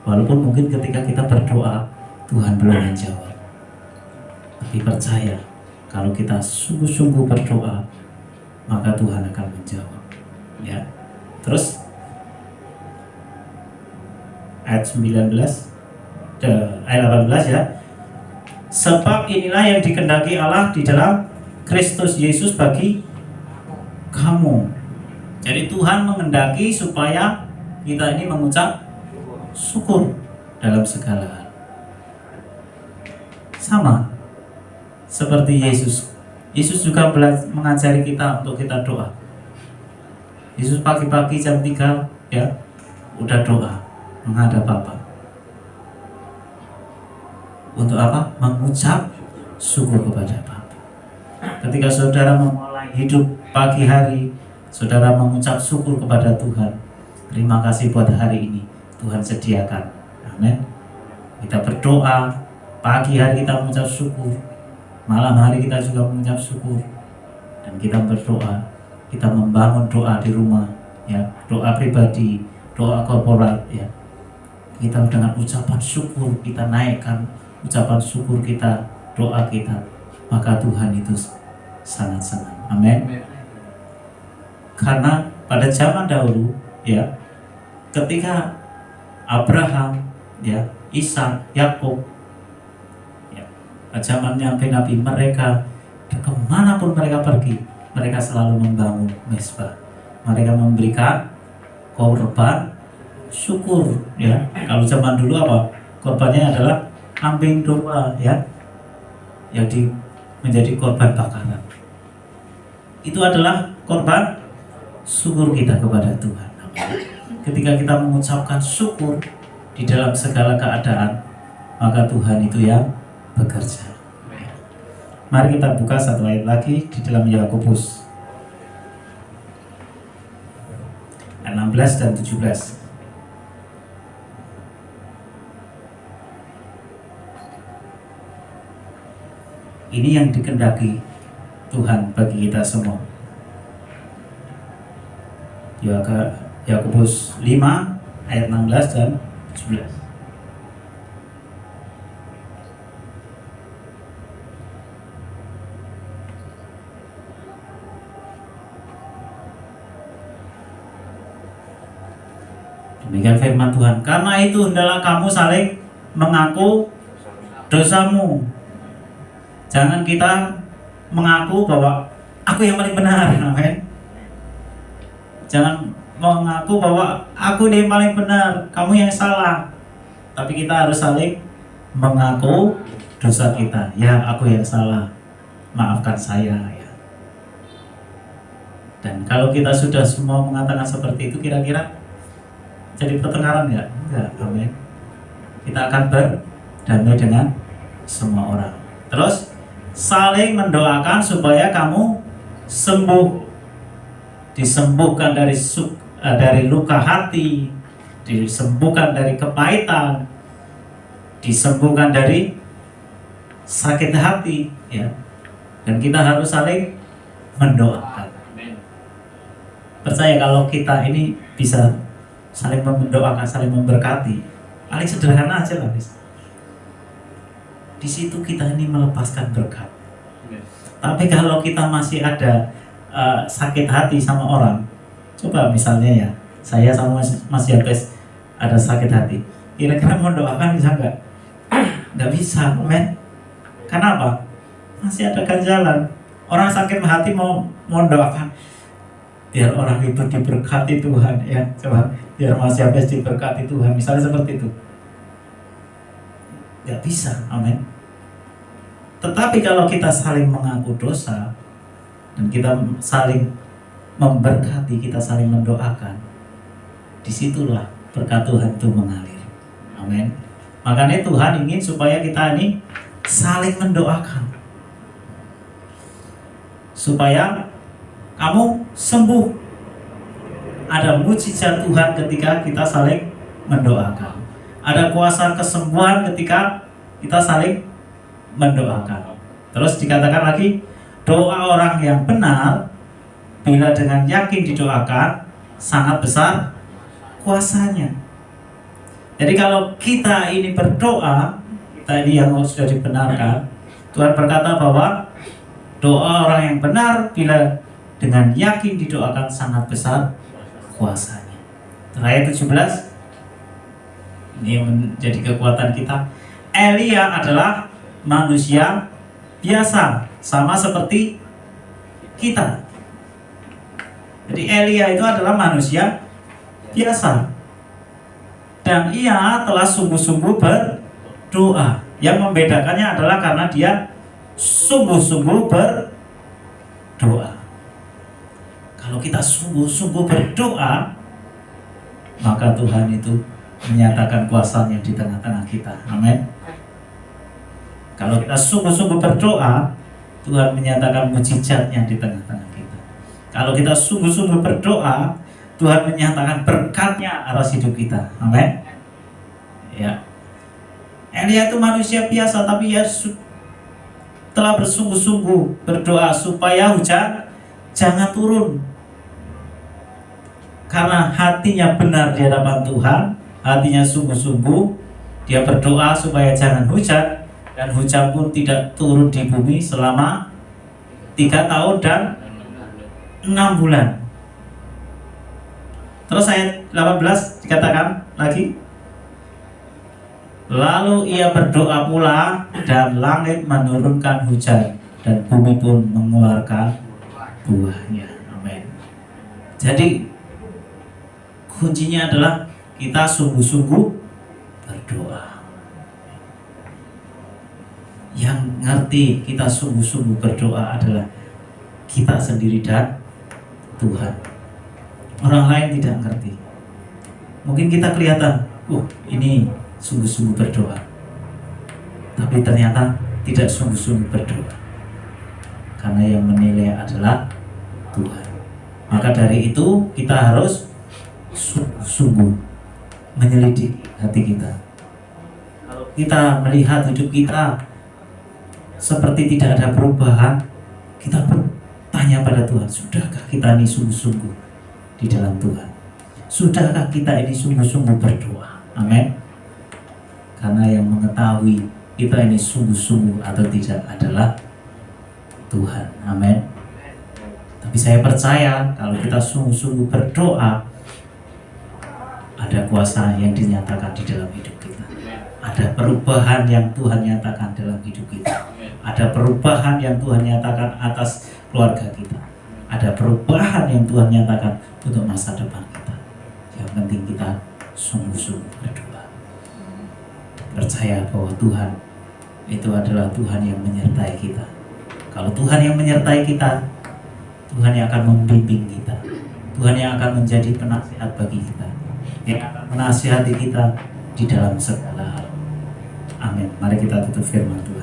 walaupun mungkin ketika kita berdoa Tuhan belum menjawab, tapi percaya kalau kita sungguh-sungguh berdoa, maka Tuhan akan menjawab. Ya. Terus ayat 19 ayat 18 ya. Sebab inilah yang dikehendaki Allah di dalam Kristus Yesus bagi kamu. Jadi Tuhan menghendaki supaya kita ini mengucap syukur dalam segala hal. Sama seperti Yesus. Yesus juga mengajari kita untuk kita doa. Yesus pagi-pagi jam 3 ya udah doa menghadap Bapa. Untuk apa? Mengucap syukur kepada Bapa. Ketika saudara memulai hidup pagi hari, saudara mengucap syukur kepada Tuhan. Terima kasih buat hari ini Tuhan sediakan. Amin. Kita berdoa, pagi hari kita mengucap syukur, malam hari kita juga mengucap syukur, dan kita berdoa. Kita membangun doa di rumah, ya, doa pribadi, doa korporat, ya. Kita dengan ucapan syukur kita naikkan ucapan syukur kita, doa kita, maka Tuhan itu sangat senang. Amin. Karena pada zaman dahulu, ya, ketika Abraham, ya, Ishak, Yakub, ya, zamannya Nabi, mereka kemanapun mereka pergi, mereka selalu membangun mezbah. Mereka memberikan korban syukur, ya. Kalau zaman dulu apa? Korbannya adalah kambing domba, ya, yang menjadi korban bakaran. Itu adalah korban syukur kita kepada Tuhan. Ketika kita mengucapkan syukur di dalam segala keadaan, maka Tuhan itu yang bekerja. Mari kita buka satu ayat lagi di dalam Yakobus 16 dan 17. Ini yang dikehendaki Tuhan bagi kita semua. Yakobus 5 ayat 16 dan 17. Demikian firman Tuhan. Karena itu hendaklah kamu saling mengaku dosamu. Jangan kita mengaku bahwa aku yang paling benar, amin. Jangan mengaku bahwa aku yang paling benar, kamu yang salah. Tapi kita harus saling mengaku dosa kita. Ya, aku yang salah, maafkan saya ya. Dan kalau kita sudah semua mengatakan seperti itu, kira-kira jadi pertengkaran nggak? Enggak, amin. Kita akan berdamai dengan semua orang. Terus saling mendoakan supaya kamu sembuh, disembuhkan dari luka hati, disembuhkan dari kepahitan, disembuhkan dari sakit hati, ya. Dan kita harus saling mendoakan. Percaya kalau kita ini bisa saling mendoakan, saling memberkati, paling sederhana aja lah, guys. Di situ kita ini melepaskan berkat. Tapi kalau kita masih ada sakit hati sama orang, coba misalnya ya, saya sama Mas Yabes ada sakit hati, kira-kira mendoakan bisa nggak? Nggak bisa, men. Kenapa? Masih ada ganjalan. Orang sakit hati mau mendoakan, biar orang itu diberkati Tuhan, ya. Coba, biar Mas Yabes diberkati Tuhan, misalnya seperti itu. Nggak bisa, amin. Tetapi kalau kita saling mengaku dosa dan kita saling memberkati, kita saling mendoakan, disitulah berkat Tuhan itu mengalir, amin. Makanya Tuhan ingin supaya kita ini saling mendoakan, supaya kamu sembuh. Ada mujizat Tuhan ketika kita saling mendoakan. Ada kuasa kesembuhan ketika kita saling mendoakan. Terus dikatakan lagi, doa orang yang benar bila dengan yakin didoakan sangat besar kuasanya. Jadi kalau kita ini berdoa, kita ini yang sudah dibenarkan, Tuhan berkata bahwa doa orang yang benar bila dengan yakin didoakan sangat besar kuasanya. Ayat 17, ini yang menjadi kekuatan kita. Elia adalah manusia biasa, sama seperti kita. Jadi Elia itu adalah manusia biasa, dan ia telah sungguh-sungguh berdoa. Yang membedakannya adalah karena dia sungguh-sungguh berdoa. Kalau kita sungguh-sungguh berdoa, maka Tuhan itu menyatakan kuasanya di tengah-tengah kita, amin. Kalau kita sungguh-sungguh berdoa, Tuhan menyatakan mujizatnya di tengah-tengah kita. Kalau kita sungguh-sungguh berdoa, Tuhan menyatakan berkatnya atas hidup kita, amin. Ya. Elia itu manusia biasa, tapi ia telah bersungguh-sungguh berdoa supaya hujan jangan turun. Karena hatinya benar di hadapan Tuhan, hatinya sungguh-sungguh, dia berdoa supaya jangan hujan, dan hujan pun tidak turun di bumi selama 3 tahun dan 6 bulan. Terus ayat 18 dikatakan lagi, lalu ia berdoa pula dan langit menurunkan hujan dan bumi pun mengeluarkan buahnya, amin. Jadi kuncinya adalah kita sungguh-sungguh berdoa. Yang ngerti kita sungguh-sungguh berdoa adalah kita sendiri dan Tuhan. Orang lain tidak ngerti. Mungkin kita kelihatan, ini sungguh-sungguh berdoa, tapi ternyata tidak sungguh-sungguh berdoa, karena yang menilai adalah Tuhan. Maka dari itu kita harus sungguh-sungguh menyelidiki hati kita. Kalau kita melihat hidup kita seperti tidak ada perubahan, kita bertanya pada Tuhan, sudahkah kita ini sungguh-sungguh di dalam Tuhan? Sudahkah kita ini sungguh-sungguh berdoa? Amin. Karena yang mengetahui kita ini sungguh-sungguh atau tidak adalah Tuhan, amin. Tapi saya percaya kalau kita sungguh-sungguh berdoa, ada kuasa yang dinyatakan di dalam hidup kita. Ada perubahan yang Tuhan nyatakan dalam hidup kita. Ada perubahan yang Tuhan nyatakan atas keluarga kita. Ada perubahan yang Tuhan nyatakan untuk masa depan kita. Yang penting kita sungguh-sungguh berdoa. Percaya bahwa Tuhan itu adalah Tuhan yang menyertai kita. Kalau Tuhan yang menyertai kita, Tuhan yang akan membimbing kita. Tuhan yang akan menjadi penasihat bagi kita, yang akan menasihati kita di dalam segala hal. Amin. Mari kita tutup firman Tuhan.